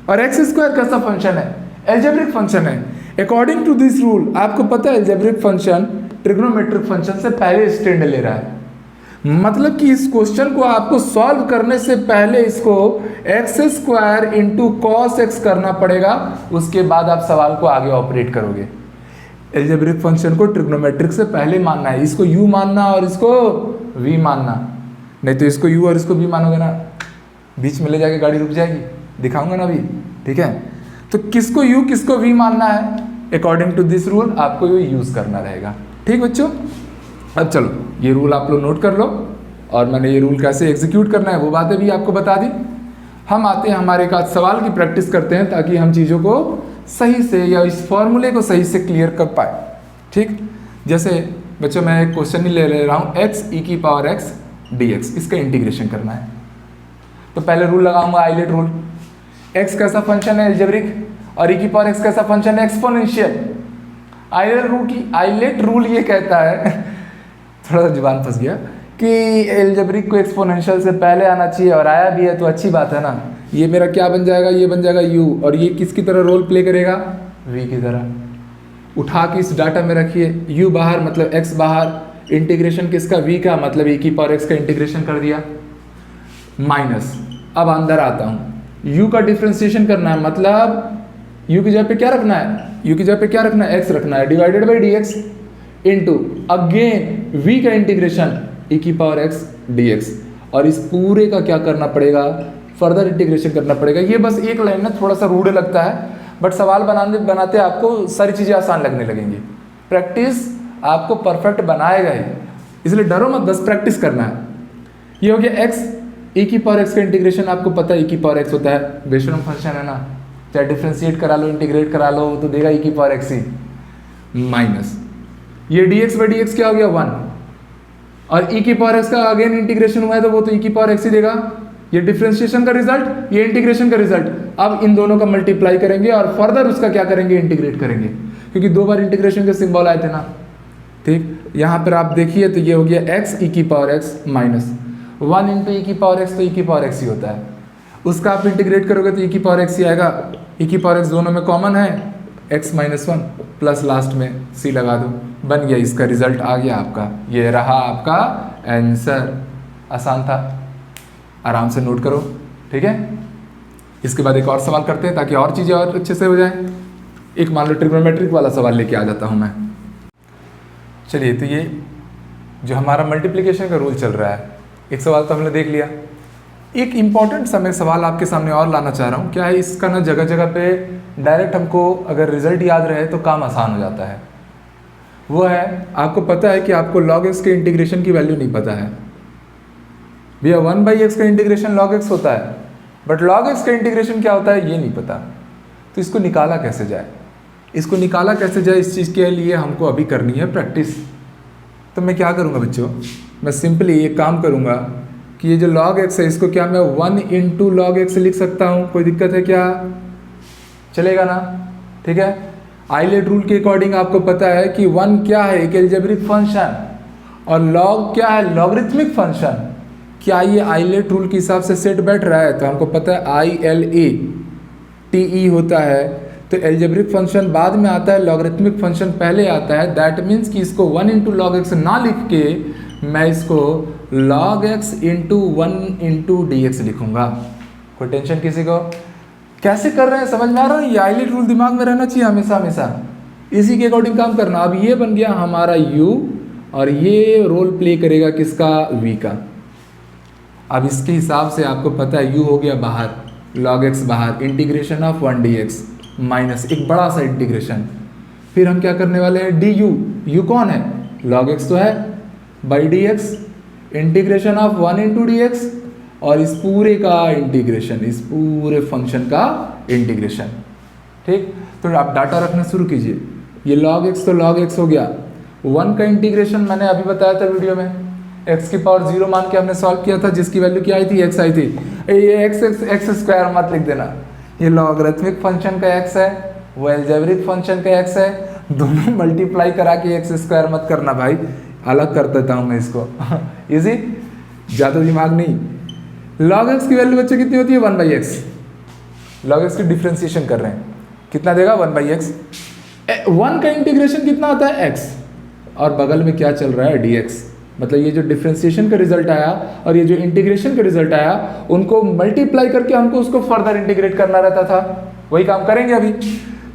और एक्स स्क्वायर कैसा फंक्शन है, एल्जेब्रिक फंक्शन है। अकॉर्डिंग टू दिस रूल आपको पता है एल्जेब्रिक फंक्शन ट्रिग्नोमेट्रिक फंक्शन से पहले स्टैंड ले रहा है, मतलब कि इस क्वेश्चन को आपको सॉल्व करने से पहले इसको x square into cos x करना पड़ेगा, उसके बाद आप सवाल को आगे ऑपरेट करोगे। एल्जेब्रिक फंक्शन को ट्रिग्नोमेट्रिक से पहले मानना है, इसको u मानना और इसको v मानना, नहीं तो इसको u और इसको v मानोगे ना बीच में ले जाके गाड़ी रुक जाएगी, दिखाऊंगा ना अभी, ठीक है। तो किसको u किसको v मानना है, अकॉर्डिंग टू दिस रूल आपको ये यूज़ करना रहेगा। ठीक बच्चों, अब चलो ये रूल आप लोग नोट कर लो, और मैंने ये रूल कैसे एग्जीक्यूट करना है वो बातें भी आपको बता दी। हम आते हैं हमारे एक आध सवाल की प्रैक्टिस करते हैं ताकि हम चीज़ों को सही से या इस फॉर्मूले को सही से क्लियर कर पाए। ठीक, जैसे बच्चों मैं एक क्वेश्चन ही ले रहा हूँ, x e की पावर x dx, इसका इंटीग्रेशन करना है। तो पहले रूल लगाऊंगा आइलेट रूल, x कैसा फंक्शन है एल्जेब्रिक और e की पावर x कैसा फंक्शन है एक्सपोनेंशियल। आइलेट रूल ये कहता है थोड़ा सा जुबान फंस गया कि एल्जेब्रिक को एक्सपोनेंशियल से पहले आना चाहिए, और आया भी है तो अच्छी बात है ना। ये मेरा क्या बन जाएगा, ये बन जाएगा u, और ये किसकी तरह रोल प्ले करेगा, v की तरह। उठा के इस डाटा में रखिए, u बाहर मतलब x बाहर, इंटीग्रेशन किसका, v का मतलब e की पावर x का इंटीग्रेशन कर दिया, माइनस। अब अंदर आता हूँ, u का डिफ्रेंसिएशन करना है, मतलब u की जगह पे क्या रखना है, u की जगह पे क्या रखना है, x रखना है, divided by dx into again v का इंटीग्रेशन e की पावर x dx, और इस पूरे का क्या करना पड़ेगा, फर्दर इंटीग्रेशन करना पड़ेगा। ये बस एक लाइन में थोड़ा सा रूढ़ लगता है, बट सवाल बनाते आपको सारी चीज़ें आसान लगने लगेंगी। प्रैक्टिस आपको परफेक्ट बनाएगा ही, इसलिए डरो मत, बस प्रैक्टिस करना है। ये हो गया x e की पावर x का इंटीग्रेशन, आपको पता है e की पावर x होता है बेशरम फंक्शन है ना, चाहे डिफ्रेंशिएट करा लो इंटीग्रेट करा लो तो देगा e की पावर x ही, माइनस ये dx बाई dx क्या हो गया 1, और e की पावर x का अगेन इंटीग्रेशन हुआ है तो वो तो e की पावर x ही देगा। ये डिफ्रेंशिएशन का रिजल्ट, ये इंटीग्रेशन का रिजल्ट। अब इन दोनों का मल्टीप्लाई करेंगे और फर्दर उसका क्या करेंगे, इंटीग्रेट करेंगे, क्योंकि दो बार इंटीग्रेशन के सिंबल आए थे ना। ठीक, यहाँ पर आप देखिए तो ये हो गया x e की पावर x माइनस 1 इंटू ई की पावर x, तो e की पावर x ही होता है। उसका आप इंटीग्रेट करोगे तो e की पावर x ही आएगा, e की पावर x दोनों में कॉमन है, x माइनस 1 प्लस लास्ट में c लगा दो, बन गया, इसका रिजल्ट आ गया आपका। ये रहा आपका आंसर, आसान था, आराम से नोट करो। ठीक है, इसके बाद एक और सवाल करते हैं ताकि और चीज़ें और अच्छे से हो जाए। एक मान लो ट्रिग्नोमेट्रिक वाला सवाल लेके आ जाता हूँ मैं। चलिए, तो ये जो हमारा मल्टीप्लिकेशन का रूल चल रहा है, एक सवाल तो हमने देख लिया। एक इम्पॉर्टेंट सा मैं सवाल आपके सामने और लाना चाह रहा हूँ। क्या है, इसका ना जगह जगह पे डायरेक्ट हमको अगर रिजल्ट याद रहे तो काम आसान हो जाता है। वो है, आपको पता है कि आपको log x के इंटीग्रेशन की वैल्यू नहीं पता है भैया, 1/x का इंटीग्रेशन log x होता है, बट log x का इंटीग्रेशन क्या होता है ये नहीं पता। तो इसको निकाला कैसे जाए, इसको निकाला कैसे जाए, इस चीज़ के लिए हमको अभी करनी है प्रैक्टिस। तो मैं क्या करूँगा बच्चों, मैं सिंपली एक काम करूँगा कि ये जो log x है इसको क्या मैं 1 इंटू log x लिख सकता हूँ, कोई दिक्कत है क्या, चलेगा ना। ठीक है, आइलेट रूल के अकॉर्डिंग आपको पता है कि 1 क्या है, एक एल्जेब्रिक फंक्शन, और log क्या है, लॉगरिथमिक फंक्शन। क्या ये आइलेट रूल के हिसाब से सेट बैठ रहा है, तो हमको पता है ILATE होता है, तो एल्जेब्रिक फंक्शन बाद में आता है, लॉगरिथमिक फंक्शन पहले आता है। दैट मीन्स कि इसको 1 इंटू लॉग एक्स ना लिख के मैं इसको log x into 1 into dx लिखूंगा। कोई टेंशन किसी को, कैसे कर रहे हैं समझ में आ रहा है, ये आइलेट रूल दिमाग में रहना चाहिए हमेशा हमेशा, इसी के अकॉर्डिंग काम करना। अब ये बन गया हमारा u, और ये रोल प्ले करेगा किसका, v का। अब इसके हिसाब से आपको पता है u हो गया बाहर, log x बाहर, इंटीग्रेशन ऑफ 1 dx माइनस एक बड़ा सा इंटीग्रेशन, फिर हम क्या करने वाले हैं du, u कौन है, log x तो है, by dx integration of 1 into dx, और इस पूरे का इंटीग्रेशन, इस पूरे फंक्शन का इंटीग्रेशन। ठीक, तो आप डाटा रखना शुरू कीजिए। ये log x तो log x हो गया, 1 का इंटीग्रेशन मैंने अभी बताया था वीडियो में, x की पावर 0 मान के हमने सॉल्व किया था, जिसकी वैल्यू क्या आई थी, x आई थी। ये x स्क्वायर मत लिख देना, ये लॉगरिथमिक फंक्शन का x है, वो एल्जेब्रिक फंक्शन का x है, दोनों मल्टीप्लाई करा के x स्क्वायर मत करना भाई, अलग कर देता हूँ मैं इसको इजी, ज़्यादा दिमाग नहीं। log x की वैल्यू बच्चे कितनी होती है, 1/x। log x की डिफ्रेंसिएशन कर रहे हैं, कितना देगा 1/x। 1 का इंटीग्रेशन कितना आता है x, और बगल में क्या चल रहा है dx, मतलब ये जो डिफ्रेंशिएशन का रिजल्ट आया और ये जो इंटीग्रेशन का रिजल्ट आया, उनको मल्टीप्लाई करके हमको उसको फर्दर इंटीग्रेट करना रहता था। वही काम करेंगे अभी।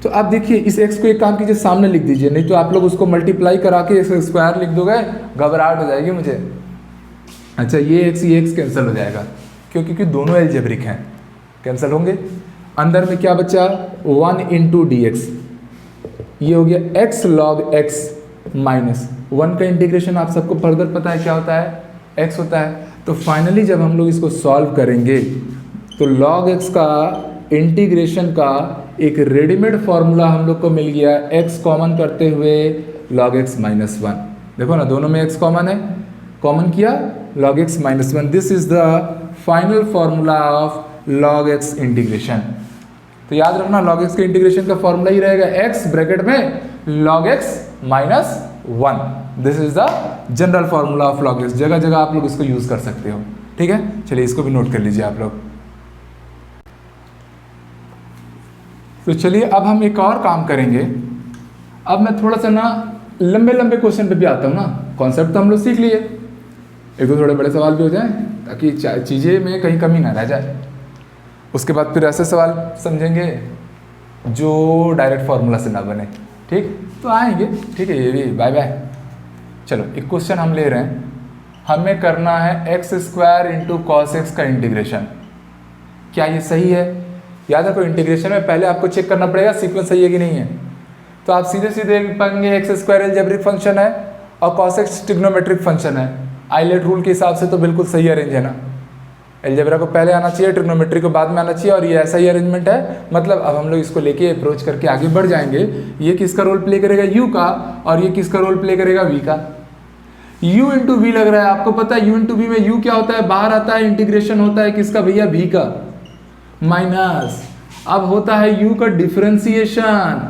तो आप देखिए इस x को एक काम कीजिए सामने लिख दीजिए, नहीं तो आप लोग उसको मल्टीप्लाई करा के इसका स्क्वायर लिख दोगे, घबराहट हो जाएगी मुझे। अच्छा ये x कैंसिल हो जाएगा क्योंकि दोनों एल्जेब्रिक हैं, कैंसिल होंगे। अंदर में क्या बचा, 1 इंटू डी एक्स, ये हो गया x log x माइनस 1 का इंटीग्रेशन आप सबको फर्दर पता है क्या होता है, x होता है। तो फाइनली जब हम लोग इसको सॉल्व करेंगे तो log x का इंटीग्रेशन का एक रेडीमेड फॉर्मूला हम लोग को मिल गया, x कॉमन करते हुए log x माइनस 1। देखो ना दोनों में x कॉमन है, कॉमन किया log x minus 1। This is the final formula of log x integration. तो याद रखना log x के इंटीग्रेशन का फॉर्मूला ही रहेगा x ब्रैकेट में log x minus 1। This is the general formula of log x। जगह जगह आप लोग इसको यूज कर सकते हो, ठीक है। चलिए इसको भी नोट कर लीजिए आप लोग। तो चलिए अब हम एक और काम करेंगे। अब मैं थोड़ा सा ना लंबे लंबे क्वेश्चन पे भी आता हूँ ना, कॉन्सेप्ट तो हम लोग सीख लिए, एक दो थोड़े बड़े सवाल भी हो जाए ताकि चीज़ें में कहीं कमी ना रह जाए। उसके बाद फिर ऐसे सवाल समझेंगे जो डायरेक्ट फार्मूला से ना बने, ठीक। तो आएंगे, ठीक है, ये भी बाय बाय। चलो एक क्वेश्चन हम ले रहे हैं, हमें करना है x square into cos x का इंटीग्रेशन। क्या ये सही है? याद रखो इंटीग्रेशन में पहले आपको चेक करना पड़ेगा सीक्वेंस सही है कि नहीं है। तो आप सीधे सीधे पाएंगे x स्क्वायर एल्जेब्रिक फंक्शन है और कॉस एक्स ट्रिग्नोमेट्रिक फंक्शन है। आइलेट रूल के हिसाब से तो बिल्कुल सही अरेंज है ना, एल्जेब्रा को पहले आना चाहिए, ट्रिग्नोमेट्री को बाद में आना चाहिए, और ये ऐसा ही अरेंजमेंट है। मतलब अब हम लोग इसको लेके अप्रोच करके आगे बढ़ जाएंगे। ये किसका रोल प्ले करेगा, u का, और ये किसका रोल प्ले करेगा, v का। u इंटू वी लग रहा है, आपको पता है u इंटू वी में u क्या होता है, बाहर आता है, इंटीग्रेशन होता है किसका भैया, v का, माइनस अब होता है u का डिफरेंशिएशन,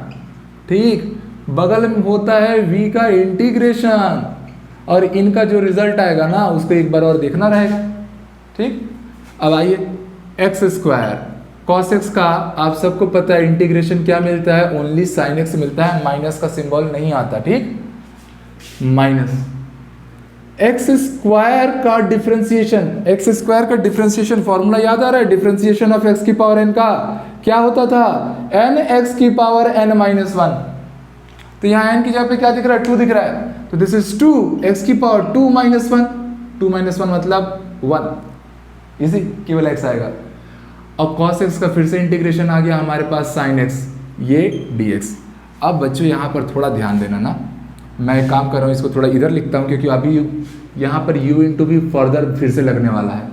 ठीक, बगल में होता है v का इंटीग्रेशन, और इनका जो रिजल्ट आएगा ना उसको एक बार और देखना रहेगा, ठीक। अब आइए एक्स स्क्वायर कॉस एक्स का आप सबको पता है इंटीग्रेशन क्या मिलता है, ओनली साइन एक्स मिलता है, माइनस का सिंबल नहीं आता, ठीक। माइनस एक्स स्क्वायर का डिफरेंशिएशन, एक्स स्क्वायर का डिफरेंशिएशन फॉर्मूला याद आ रहा है, डिफरेंशिएशन ऑफ एक्स की पावर एन का क्या होता था, एन एक्स की पावर एन माइनस 1। तो यहाँ एन की जगह पे क्या दिख रहा है, 2 दिख रहा है, तो दिस इज 2 एक्स की पावर 2 माइनस 1, 2 माइनस 1 मतलब 1, इजी, केवल एक्स आएगा। और कॉस एक्स का फिर से इंटीग्रेशन आ गया हमारे पास साइन एक्स, ये डी एक्स। अब बच्चों यहाँ पर थोड़ा ध्यान देना ना, मैं एक काम कर रहा हूँ, इसको थोड़ा इधर लिखता हूँ क्योंकि अभी यहाँ पर u इंटू भी फर्दर फिर से लगने वाला है।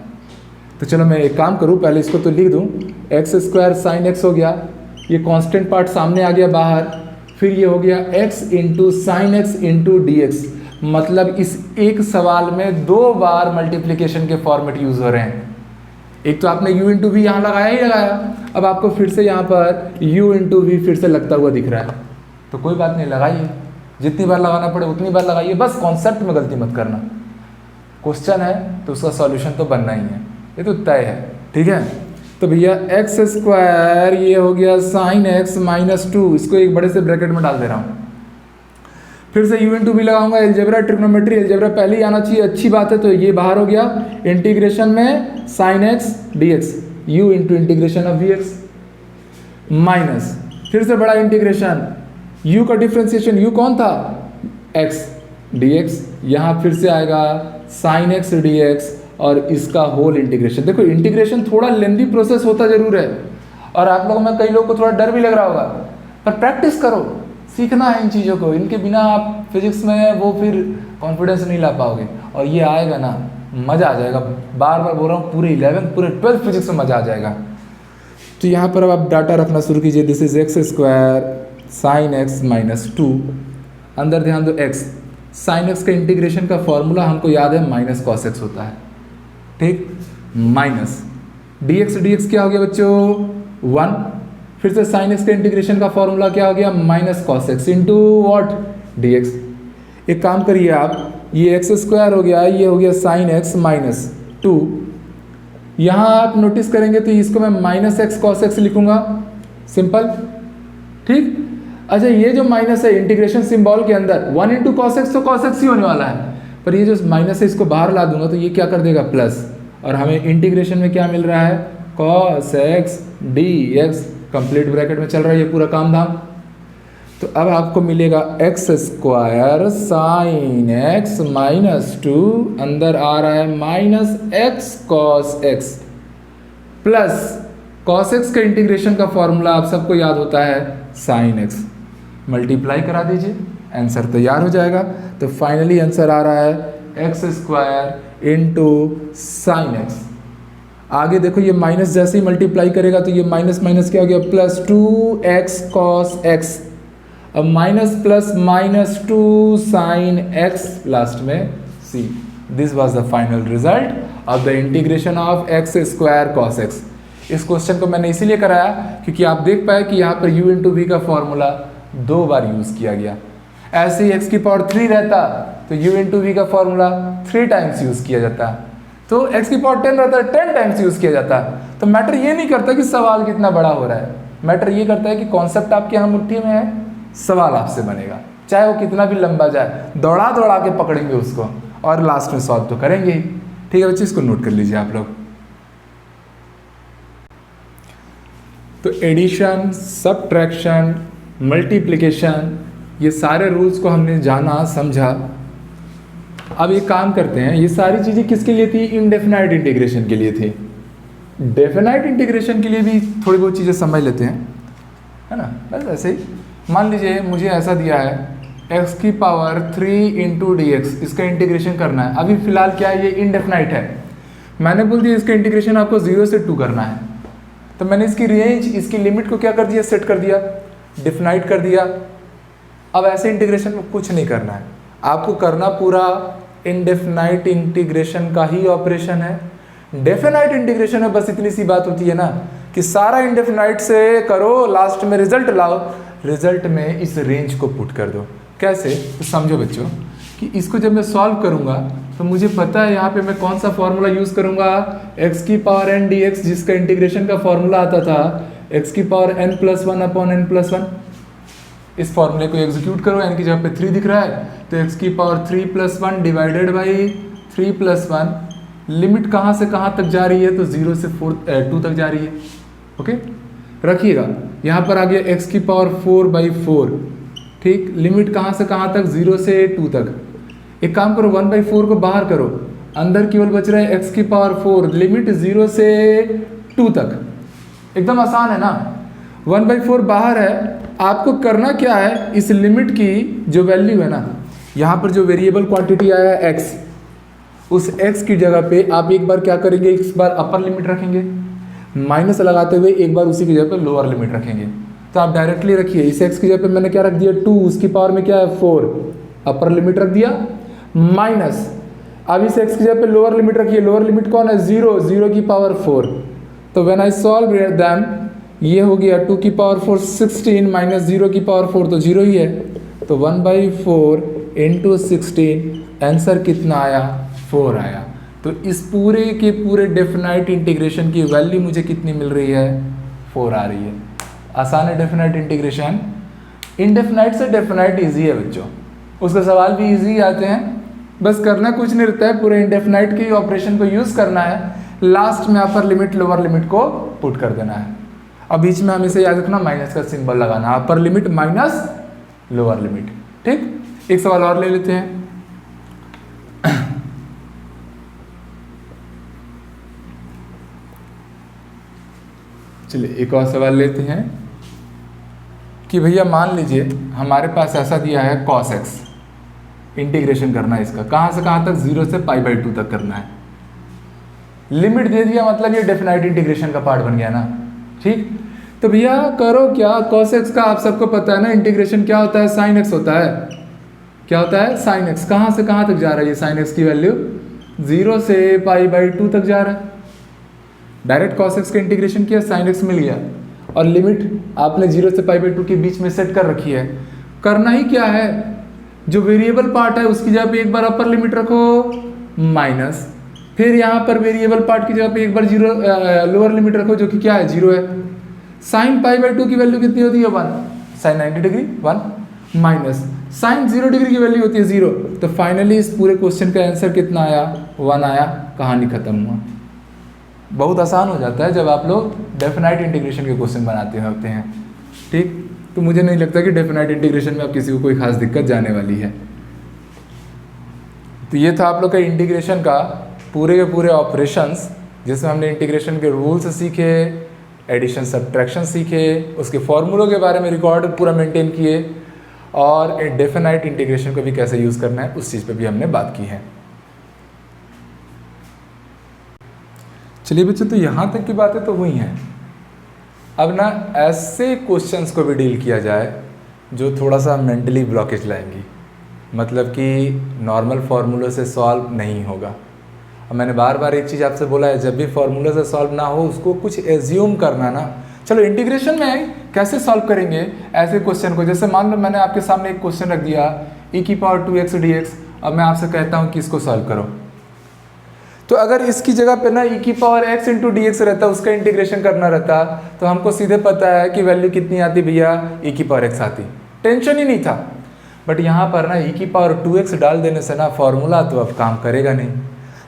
तो चलो मैं एक काम करूँ, पहले इसको तो लिख दूँ, एक्स स्क्वायर साइन एक्स हो गया, ये कांस्टेंट पार्ट सामने आ गया बाहर, फिर ये हो गया x into sine x into d x. मतलब इस एक सवाल में 2 बार मल्टीप्लिकेशन के फॉर्मेट यूज हो रहे हैं। एक तो आपने u इंटू वी यहाँ लगाया ही लगाया, अब आपको फिर से यहाँ पर u इंटू वी फिर से लगता हुआ दिख रहा है। तो कोई बात नहीं, लगाइए, जितनी बार लगाना पड़े उतनी बार लगाइए, बस कॉन्सेप्ट में गलती मत करना। क्वेश्चन है तो उसका सॉल्यूशन तो बनना ही है, ये तो तय है, ठीक है। तो भैया एक्स स्क्वायर ये हो गया साइन एक्स माइनस 2, इसको एक बड़े से ब्रैकेट में डाल दे रहा हूँ, फिर से u इंटू भी लगाऊंगा, एल्जेब्रा ट्रिग्नोमेट्री एल्जेब्रा पहले ही आना चाहिए, अच्छी बात है। तो ये बाहर हो गया इंटीग्रेशन में sine x d x, u into integration of v x, minus फिर से बड़ा इंटीग्रेशन, u का डिफ्रेंशिएशन, u कौन था, x dx, यहाँ फिर से आएगा साइन एक्स डी एक्स, और इसका होल इंटीग्रेशन। देखो इंटीग्रेशन थोड़ा लेंदी प्रोसेस होता जरूर है, और आप लोगों में कई लोग को थोड़ा डर भी लग रहा होगा, पर प्रैक्टिस करो, सीखना है इन चीज़ों को, इनके बिना आप फिजिक्स में वो फिर कॉन्फिडेंस नहीं ला पाओगे, और ये आएगा ना मज़ा आ जाएगा। बार बार बोल रहा हूँ, पूरे 11th पूरे 12th फिजिक्स में मज़ा आ जाएगा। तो यहाँ पर अब आप डाटा रखना शुरू कीजिए, this is x square sine x minus 2, अंदर ध्यान दो x, साइन एक्स का इंटीग्रेशन का फॉर्मूला हमको याद है माइनस कॉस एक्स होता है, ठीक, माइनस डी एक्स क्या हो गया बच्चों 1, फिर से साइन एक्स के इंटीग्रेशन का फॉर्मूला क्या हो गया minus cos x into what D x. एक काम करिए आप, ये एक्स स्क्वायर हो गया, ये हो गया साइन एक्स माइनस 2, यहाँ आप नोटिस करेंगे तो इसको मैं माइनस एक्स कॉस एक्स लिखूंगा, सिंपल, ठीक। अच्छा ये जो माइनस है इंटीग्रेशन सिंबल के अंदर 1 इंटू कॉस एक्स, तो कॉस एक्स ही होने वाला है, पर ये जो माइनस है इसको बाहर ला दूंगा तो ये क्या कर देगा प्लस, और हमें इंटीग्रेशन में क्या मिल रहा है cos x dx, complete bracket में चल रहा है ये पूरा काम धाम। तो अब आपको मिलेगा x square sine x minus 2, अंदर आ रहा है minus x cos x, plus cos x का इंटीग्रेशन का फॉर्मूला आप सबको याद होता है साइन एक्स, मल्टीप्लाई करा दीजिए आंसर तैयार हो जाएगा। तो फाइनली आंसर आ रहा है x square into sine x. आगे देखो ये माइनस जैसे ही मल्टीप्लाई करेगा तो ये माइनस माइनस क्या हो गया प्लस 2x कॉस एक्स, अब minus plus minus 2 sine x, last में c। This was the final result of the integration of x square cos x. इस क्वेश्चन को मैंने इसीलिए कराया क्योंकि आप देख पाए कि यहाँ पर u इंटू वी का फॉर्मूला 2 बार यूज किया गया। ऐसे ही x की पावर 3 रहता तो u इंटू वी का फॉर्मूला 3 टाइम्स यूज किया जाता, तो x की पावर 10 रहता है 10 टाइम्स यूज किया जाता। तो मैटर ये नहीं करता कि सवाल कितना बड़ा हो रहा है, मैटर ये करता है कि कॉन्सेप्ट आपके यहाँ मुट्ठी में है, सवाल आपसे बनेगा चाहे वो कितना भी लंबा जाए, दौड़ा दौड़ा के पकड़ेंगे उसको और लास्ट में सॉल्व तो करेंगे ही। ठीक है बच्चे, इसको नोट कर लीजिए आप लोग। तो एडिशन, सबट्रैक्शन, मल्टीप्लिकेशन, ये सारे रूल्स को हमने जाना समझा। अब एक काम करते हैं, ये सारी चीज़ें किसके लिए थी, इनडेफिनाइट इंटीग्रेशन के लिए थी। डेफिनाइट इंटीग्रेशन के लिए भी थोड़ी बहुत चीज़ें समझ लेते हैं, है ना। बस ऐसे ही मान लीजिए मुझे ऐसा दिया है x की पावर 3 इंटू डी एक्स, इसका इंटीग्रेशन करना है। अभी फिलहाल क्या है, ये इनडेफिनाइट है, मैंने बोल दिया इसका इंटीग्रेशन आपको 0 से 2 करना है, तो मैंने इसकी रेंज, इसकी लिमिट को क्या कर दिया, सेट कर दिया, डिफिनाइट कर दिया। अब ऐसे इंटीग्रेशन में कुछ नहीं करना है, आपको करना पूरा इनडेफिनाइट इंटीग्रेशन का ही ऑपरेशन है। डेफिनाइट इंटीग्रेशन में बस इतनी सी बात होती है ना कि सारा इनडेफिनाइट से करो, लास्ट में रिजल्ट लाओ, रिजल्ट में इस रेंज को पुट कर दो। कैसे, तो समझो बच्चों कि इसको जब मैं सॉल्व करूंगा तो मुझे पता है यहाँ पे मैं कौन सा फॉर्मूला यूज करूंगा, x की पावर n dx, जिसका इंटीग्रेशन का फॉर्मूला आता था x की पावर n+1 अपॉन n+1। इस फॉर्मूले को एग्जीक्यूट करो, n की जगह पे 3 दिख रहा है तो x की पावर 3+1 डिवाइडेड बाई 3+1, लिमिट कहाँ से कहाँ तक जा रही है, तो 0 से 2 तक जा रही है। ओके, रखिएगा यहाँ पर आ गया x की पावर 4/4, ठीक, लिमिट कहाँ से कहाँ तक, 0 से 2 तक। एक काम करो 1/4 को बाहर करो, अंदर केवल बच रहा है x की पावर 4, लिमिट 0 से 2 तक। एकदम आसान है ना, 1/4 बाहर है, आपको करना क्या है, इस लिमिट की जो वैल्यू है ना, यहाँ पर जो वेरिएबल क्वांटिटी आया है x, उस x की जगह पे आप एक बार क्या करेंगे, इस बार अपर लिमिट रखेंगे, माइनस लगाते हुए एक बार उसी की जगह पे लोअर लिमिट रखेंगे। तो आप डायरेक्टली रखिए, इस x की जगह पे मैंने क्या रख दिया 2, उसकी पावर में क्या है 4, अपर लिमिट रख दिया, माइनस अब इस x की जगह पे लोअर लिमिट रखिए, लोअर लिमिट कौन है 0, 0 की पावर 4। तो व्हेन आई सॉल्व दैम, ये हो गया 2 की पावर 4 16 माइनस 0 की पावर 4 तो 0 ही है, तो 1/4 इंटू 16, आंसर कितना आया, 4 आया। तो इस पूरे के पूरे डेफिनाइट इंटीग्रेशन की वैल्यू मुझे कितनी मिल रही है, 4 आ रही है। आसान है डेफिनाइट इंटीग्रेशन। इनडेफिनाइट से डेफिनाइट ईजी है बच्चों, उसके सवाल भी ईजी आते हैं, बस करना कुछ नहीं रहता है, पूरे इनडेफिनाइट के ऑपरेशन को यूज़ करना है, लास्ट में अपर लिमिट लोअर लिमिट को पुट कर देना है। अब बीच में हमेशा याद रखना माइनस का सिंबल लगाना, upper limit minus lower limit. ठीक, एक सवाल और ले लेते हैं। चलिए एक और सवाल लेते हैं कि भैया मान लीजिए हमारे पास ऐसा दिया है cos x, इंटीग्रेशन करना है इसका, कहाँ से कहाँ तक, 0 से π/2 तक करना है। लिमिट दे दिया, मतलब ये डेफिनाइट इंटीग्रेशन का पार्ट बन गया ना। ठीक, तो भैया करो क्या, cos x का आप सबको पता है ना इंटीग्रेशन क्या होता है, sin x होता है। क्या होता है, sin x। कहाँ से कहाँ तक जा रहा है ये sin x की वैल्यू, 0 से π/2 तक जा रहा है। डायरेक्ट cos x का इंटीग्रेशन किया, sin x मिल गया, और लिमिट आपने 0 से π/2 के बीच में सेट कर रखी है। करना ही क्या है, जो वेरिएबल पार्ट है उसकी जगह पे एक बार अपर लिमिट रखो माइनस, फिर यहाँ पर वेरिएबल पार्ट की जगह पे एक बार 0 लोअर लिमिट रखो जो कि क्या है 0 है। साइन π/2 की वैल्यू कितनी होती है 1, sine 90 degree 1, minus sine 0 degree की वैल्यू होती है 0, तो फाइनली इस पूरे क्वेश्चन का आंसर कितना आया, 1 आया, कहानी खत्म हुआ। बहुत आसान हो जाता है जब आप लोग डेफिनाइट इंटीग्रेशन के क्वेश्चन बनाते होते हैं, ठीक। तो मुझे नहीं लगता कि डेफिनाइट इंटीग्रेशन में अब किसी को कोई खास दिक्कत जाने वाली है। तो ये था आप लोग का इंटीग्रेशन का पूरे के पूरे ऑपरेशंस, जिसमें हमने इंटीग्रेशन के रूल्स सीखे, एडिशन सब्ट्रैक्शन सीखे, उसके फॉर्मूलों के बारे में रिकॉर्ड पूरा मेंटेन किए, और डेफिनाइट इंटीग्रेशन को भी कैसे यूज़ करना है उस चीज़ पे भी हमने बात की है। चलिए बच्चों, तो यहाँ तक की बातें तो हुई हैं। अब ना ऐसे क्वेश्चंस को भी डील किया जाए जो थोड़ा सा मेंटली ब्लॉकेज लाएंगी, मतलब कि नॉर्मल फार्मूले से सॉल्व नहीं होगा। अब मैंने बार बार एक चीज़ आपसे बोला है, जब भी फार्मूले से सॉल्व ना हो उसको कुछ एज्यूम करना ना। चलो इंटीग्रेशन में कैसे सॉल्व करेंगे ऐसे क्वेश्चन को, जैसे मान लो मैंने आपके सामने एक क्वेश्चन रख दिया e⁻2x dx, अब मैं आपसे कहता हूँ कि इसको सॉल्व करो, तो अगर इसकी जगह पे ना e⁻x dx रहता, उसका इंटीग्रेशन करना रहता, तो हमको सीधे पता है कि वैल्यू कितनी आती भैया, e⁻x आती, टेंशन ही नहीं था। बट यहाँ पर ना e⁻2x डाल देने से ना फॉर्मूला तो अब काम करेगा नहीं।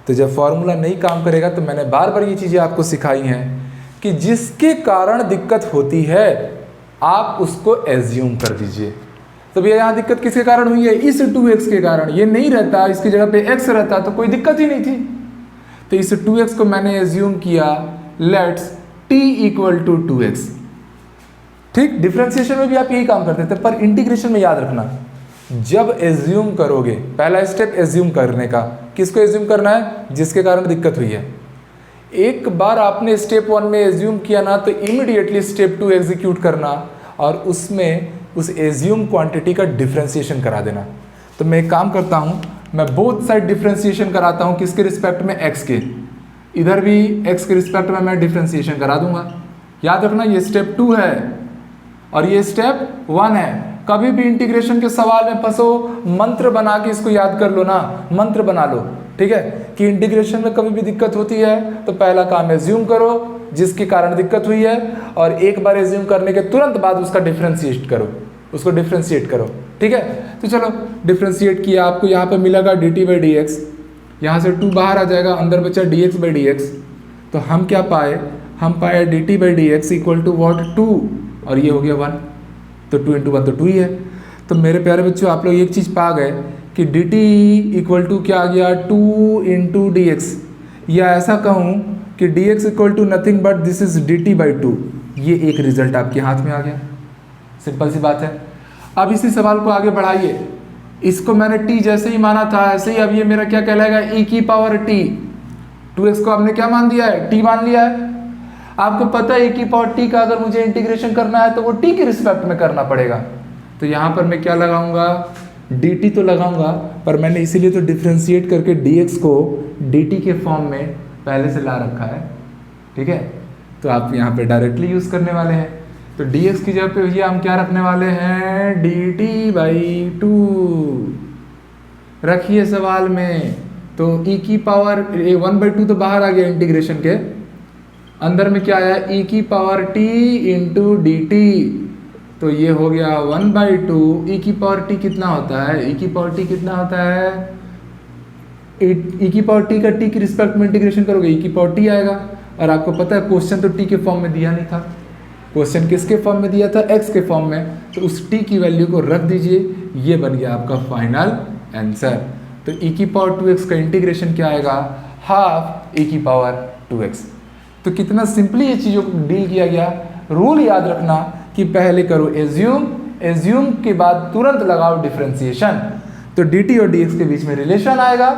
तो जब फॉर्मूला नहीं काम करेगा तो मैंने बार बार ये चीज़ें आपको सिखाई हैं कि जिसके कारण दिक्कत होती है आप उसको एज्यूम कर दीजिए। तो भैया यहाँ दिक्कत किसके कारण हुई है, इस 2x के कारण। ये नहीं रहता, इसकी जगह पे x रहता तो कोई दिक्कत ही नहीं थी। तो इस 2x को मैंने एज्यूम किया, लेट्स t = 2x। ठीक, डिफरेंशिएशन में भी आप यही काम करते थे, पर इंटीग्रेशन में याद रखना, जब एज्यूम करोगे, पहला स्टेप एज्यूम करने का, किसको एज्यूम करना है, जिसके कारण दिक्कत हुई है। एक बार आपने स्टेप 1 में एज्यूम किया ना, तो इमीडिएटली स्टेप 2 एग्जीक्यूट करना और उसमें उस एज्यूम क्वांटिटी का डिफरेंशिएशन करा देना। तो मैं एक काम करता हूँ, मैं बोथ साइड डिफरेंशिएशन कराता हूँ, किसके रिस्पेक्ट में, x के, इधर भी x के रिस्पेक्ट में मैं डिफरेंशिएशन करा दूंगा। याद रखना ये स्टेप 2 है और ये स्टेप 1 है। कभी भी इंटीग्रेशन के सवाल में फंसो, मंत्र बना के इसको याद कर लो ना, मंत्र बना लो, ठीक है, कि इंटीग्रेशन में कभी भी दिक्कत होती है तो पहला काम एज्यूम करो जिसके कारण दिक्कत हुई है, और एक बार एज्यूम करने के तुरंत बाद उसका डिफरेंशिएट करो, उसको डिफरेंशिएट करो, ठीक है। तो चलो डिफरेंशिएट किया, आपको यहाँ पे मिलेगा dt/dx, यहाँ से 2 बाहर आ जाएगा, अंदर बचा dx/dx। तो हम क्या पाए, हम पाए dt/dx = what, 2, और ये हो गया 1, तो 2 × 1 तो 2 ही है। तो मेरे प्यारे बच्चों, आप लोग एक चीज़ पा गए कि dt = क्या आ गया, 2 × dx, या ऐसा कहूँ कि dx = nothing but this is dt/2। ये एक रिजल्ट आपके हाथ में आ गया, सिंपल सी बात है। अब इसी सवाल को आगे बढ़ाइए, इसको मैंने t जैसे ही माना था ऐसे ही अब ये मेरा क्या कहलाएगा, e⁻t। 2x को आपने क्या मान दिया है, t मान लिया है। आपको पता है e⁻t का अगर मुझे इंटीग्रेशन करना है तो वो t के रिस्पेक्ट में करना पड़ेगा। तो यहाँ पर मैं क्या लगाऊंगा, dt तो लगाऊंगा, पर मैंने इसीलिए तो डिफ्रेंशिएट करके dx को dt के फॉर्म में पहले से ला रखा है, ठीक है। तो आप यहाँ पे डायरेक्टली यूज़ करने वाले हैं। तो dx की जगह पे भैया हम क्या रखने वाले हैं, dt/2 रखिए सवाल में। तो e⁻1/2 तो बाहर आ गया इंटीग्रेशन के, अंदर में क्या आया, e⁻t × dt, तो ये हो गया 1/2। e⁻t कितना होता है, e⁻t कितना होता है, e⁻t का t के रिस्पेक्ट में इंटीग्रेशन करोगे e⁻t आएगा। और आपको पता है क्वेश्चन तो t के फॉर्म में दिया नहीं था, क्वेश्चन किसके फॉर्म में दिया था, x के फॉर्म में, तो उस t की वैल्यू को रख दीजिए, ये बन गया आपका फाइनल आंसर। तो e⁻2x का इंटीग्रेशन क्या आएगा, हाफ e⁻2x। तो कितना सिंपली ये चीज़ों को डील किया गया। रूल याद रखना कि पहले करो एज्यूम, एज्यूम के बाद तुरंत लगाओ डिफरेंशिएशन, तो dt और dx के बीच में रिलेशन आएगा,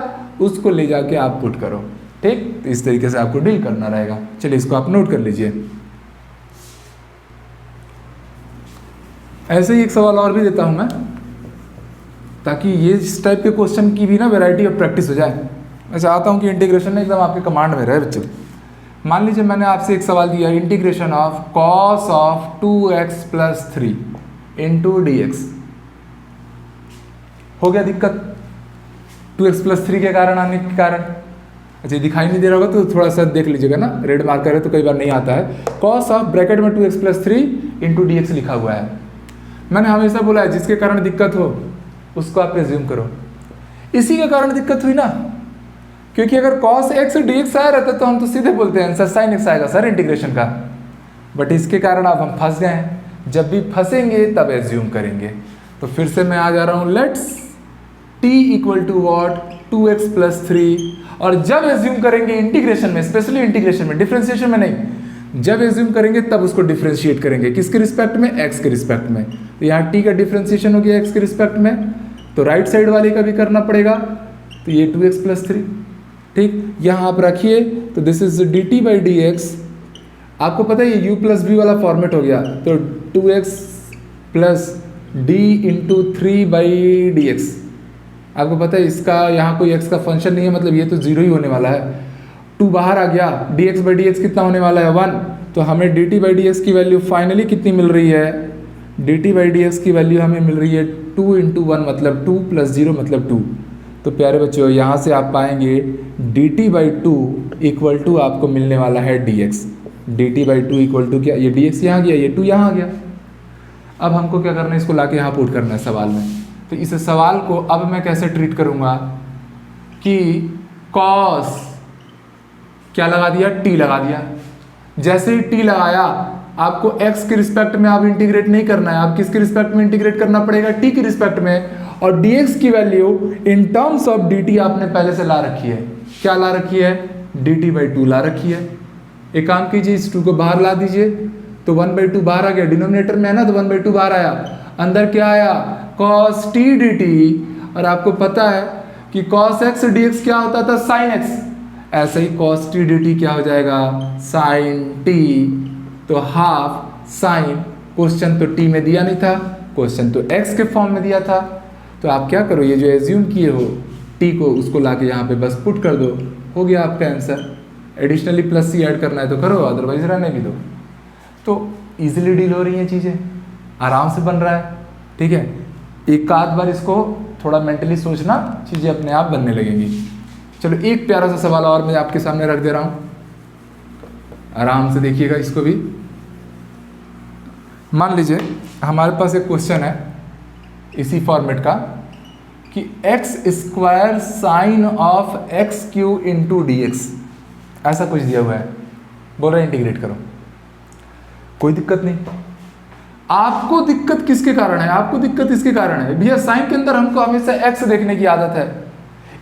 उसको ले जाके आप पुट करो, ठीक। तो इस तरीके से आपको डील करना रहेगा। चलिए इसको आप नोट कर लीजिए। ऐसे ही एक सवाल और भी देता हूं मैं, ताकि ये इस टाइप के क्वेश्चन की भी ना वैरायटी ऑफ प्रैक्टिस हो जाए। मैं चाहता हूं कि इंटीग्रेशन ना एकदम आपके कमांड में रहे बच्चों। मान लीजिए मैंने आपसे एक सवाल दिया, integration of cos of 2x + 3 × dx। हो गया दिक्कत 2x + 3 के कारण आने के कारण। अच्छा दिखाई नहीं दे रहा होगा तो थोड़ा सा देख लीजिएगा ना, रेड मार्कर है तो कई बार नहीं आता है। cos ऑफ ब्रैकेट में 2x + 3 × dx लिखा हुआ है। मैंने हमेशा बोला है जिसके कारण दिक्कत हो उसको आप एज्यूम करो। इसी के कारण दिक्कत हुई ना, क्योंकि अगर cos x dx आया रहता तो हम तो सीधे बोलते हैं सर sin x आएगा सर इंटीग्रेशन का, बट इसके कारण अब हम फंस गए हैं। जब भी फंसेंगे तब एज्यूम करेंगे। तो फिर से मैं आ जा रहा हूँ, let's t equal to what 2x plus 3, और जब एज्यूम करेंगे इंटीग्रेशन में, स्पेशली इंटीग्रेशन में, डिफ्रेंशिएशन में नहीं, जब एज्यूम करेंगे तब उसको डिफ्रेंशिएट करेंगे। किसके रिस्पेक्ट में? x के रिस्पेक्ट में। तो यहाँ t का डिफ्रेंशिएशन हो गया x के रिस्पेक्ट में, तो राइट साइड वाले का भी करना पड़ेगा, तो ये 2x प्लस 3, ठीक। यहाँ आप रखिए तो this is dt by d x. आपको पता है ये u प्लस v वाला फॉर्मेट हो गया, तो 2x plus d into 3 by d x. आपको पता है इसका यहाँ कोई x का फंक्शन नहीं है, मतलब ये तो जीरो ही होने वाला है। 2 बाहर आ गया, dx बाई डी एक्स कितना होने वाला है 1, तो हमें dt बाई डी एक्स की वैल्यू फाइनली कितनी मिल रही है? dt बाई डी एक्स की वैल्यू हमें मिल रही है 2 इंटू 1 मतलब 2 प्लस 0 मतलब 2। तो प्यारे बच्चों यहाँ से आप पाएंगे dt बाई 2 इक्वल टू आपको मिलने वाला है dx। dt by 2 equal to क्या? ये dx यहाँ गया, ये 2 यहाँ आ गया। अब हमको क्या करना है? इसको लाके यहाँ पुट करना है सवाल में। तो इस सवाल को अब मैं कैसे ट्रीट करूँगा कि cos क्या लगा दिया? t लगा दिया। जैसे ही t लगाया आपको x के रिस्पेक्ट में आप इंटीग्रेट नहीं करना है, आप किसके रिस्पेक्ट में इंटीग्रेट करना पड़ेगा? t के रिस्पेक्ट में। और dx की value in terms of dt आपने पहले से ला रखी है। क्या ला रखी है? dt बाई 2 ला रखी है। एक काम कीजिए, इस 2 को बाहर ला दीजिए, तो 1 बाई 2 बाहर आ गया, डिनोमिनेटर में है ना, तो 1 बाई 2 बाहर आया। अंदर क्या आया? cos t dt। और आपको पता है कि cos x dx क्या होता था? sin x। ऐसे ही cos t dt क्या हो जाएगा? sin t। तो हाफ साइन, क्वेश्चन तो t में दिया नहीं था, क्वेश्चन तो x के फॉर्म में दिया था। तो आप क्या करो, ये जो एज्यूम किए हो t को, उसको लाके यहाँ पे बस पुट कर दो, हो गया आपका answer. Additionally plus c add करना है तो करो, अदरवाइज रहने भी दो। तो इजीली डील हो रही हैं चीज़ें, आराम से बन रहा है, ठीक है। एक आध बार इसको थोड़ा मेंटली सोचना, चीज़ें अपने आप बनने लगेंगी। चलो एक प्यारा सा सवाल और मैं आपके सामने रख दे रहा हूँ, आराम से देखिएगा इसको भी। मान लीजिए हमारे पास एक क्वेश्चन है इसी फॉर्मेट का कि x square sine of x Q into d x, ऐसा कुछ दिया हुआ है, बोल रहा है इंटीग्रेट करो। कोई दिक्कत नहीं। आपको दिक्कत किसके कारण है? आपको दिक्कत इसके कारण है भैया साइन के अंदर हमको हमेशा x देखने की आदत है,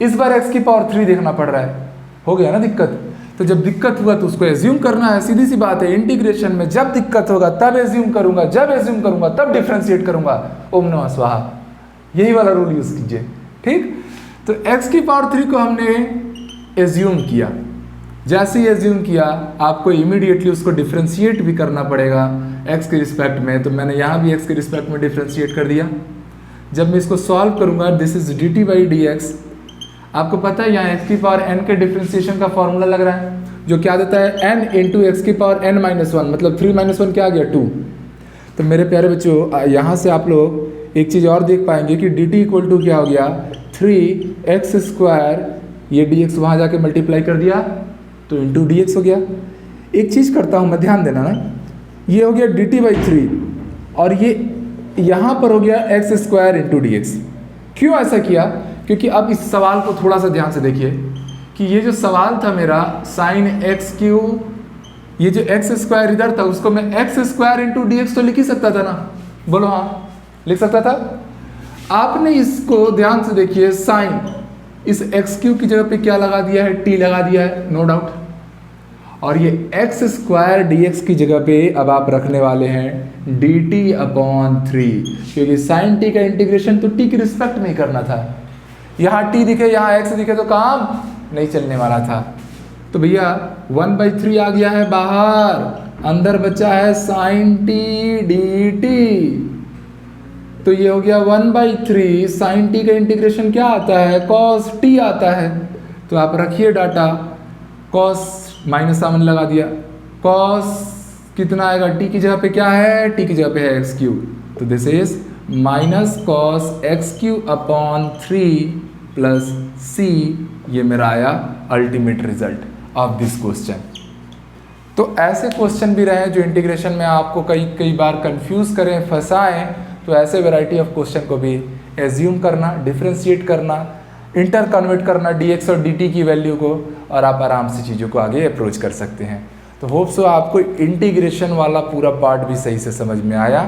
इस बार x की पावर 3 देखना पड़ रहा है, हो गया ना दिक्कत। तो जब दिक्कत हुआ तो उसको एज्यूम करना है, सीधी सी बात है। इंटीग्रेशन में जब दिक्कत होगा तब एज्यूम करूंगा, जब एज्यूम करूंगा तब डिफ्रेंशिएट करूंगा। ओम नमः स्वाहा, यही वाला रूल यूज कीजिए, ठीक। तो x की पावर 3 को हमने एज्यूम किया, जैसे ही एज्यूम किया आपको इमीडिएटली उसको डिफ्रेंशिएट भी करना पड़ेगा x के रिस्पेक्ट में। तो मैंने यहाँ भी x के रिस्पेक्ट में डिफ्रेंशिएट कर दिया। जब मैं इसको सॉल्व करूंगा, this is dt by d x. आपको पता है यहाँ x की पावर n के डिफ्रेंशिएशन का फॉर्मूला लग रहा है, जो क्या देता है n इंटू एक्स की पावर n माइनस 1, मतलब 3 माइनस 1 क्या आ गया 2। तो मेरे प्यारे बच्चों यहाँ से आप लोग एक चीज़ और देख पाएंगे कि dt इक्वल टू क्या हो गया 3x स्क्वायर, ये dx वहाँ जाके मल्टीप्लाई कर दिया तो इंटू dx हो गया। एक चीज़ करता हूँ मैं, ध्यान देना ना, ये हो गया dt बाई 3 और ये यहाँ पर हो गया x square into d x. क्यों ऐसा किया? क्योंकि अब इस सवाल को थोड़ा सा ध्यान से देखिए कि ये जो सवाल था मेरा साइन एक्स क्यू, ये जो एक्स स्क्वायर इधर था उसको मैं x square into d x तो लिख ही सकता था ना, बोलो हाँ लिख सकता था। आपने इसको ध्यान से देखिए, साइन इस एक्स क्यू की जगह पे क्या लगा दिया है? टी लगा दिया है, नो डाउट। और ये एक्स स्क्वायर डी एक्स की जगह पे अब आप रखने वाले हैं डी टी अपॉन 3, क्योंकि साइन टी का इंटीग्रेशन तो टी के रिस्पेक्ट में ही करना था। यहाँ t दिखे, यहाँ x दिखे तो काम नहीं चलने वाला था। तो भैया 1/3 आ गया है बाहर, अंदर बचा है साइन टी डी टी। तो ये हो गया 1/3 साइन टी का इंटीग्रेशन क्या आता है? cos t आता है। तो आप रखिए डाटा, cos माइनस सामने लगा दिया, cos कितना आएगा? t की जगह पे क्या है? t की जगह पे है एक्स क्यू, तो this is minus cos x Q upon 3 plus c। ये मेरा आया ultimate result of this question. तो ऐसे क्वेश्चन भी रहे जो इंटीग्रेशन में आपको कई बार कंफ्यूज करें, फंसाएं, तो ऐसे वैरायटी ऑफ क्वेश्चन को भी एज्यूम करना, डिफ्रेंशिएट करना, इंटर कन्वर्ट करना dx और dt की वैल्यू को, और आप आराम से चीज़ों को आगे अप्रोच कर सकते हैं। तो होप सो आपको इंटीग्रेशन वाला पूरा पार्ट भी सही से समझ में आया,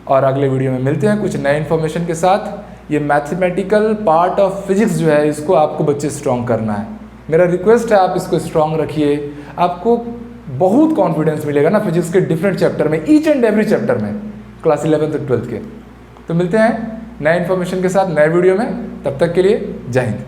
और अगले वीडियो में मिलते हैं कुछ नए इन्फॉर्मेशन के साथ। ये मैथमेटिकल पार्ट ऑफ फिजिक्स जो है इसको आपको बच्चे स्ट्रॉन्ग करना है। मेरा रिक्वेस्ट है आप इसको स्ट्रॉन्ग रखिए, आपको बहुत कॉन्फिडेंस मिलेगा ना फिजिक्स के डिफरेंट चैप्टर में, ईच एंड एवरी चैप्टर में, क्लास 11 से 12 के। तो मिलते हैं नए इन्फॉर्मेशन के साथ नए वीडियो में, तब तक के लिए जय हिंद।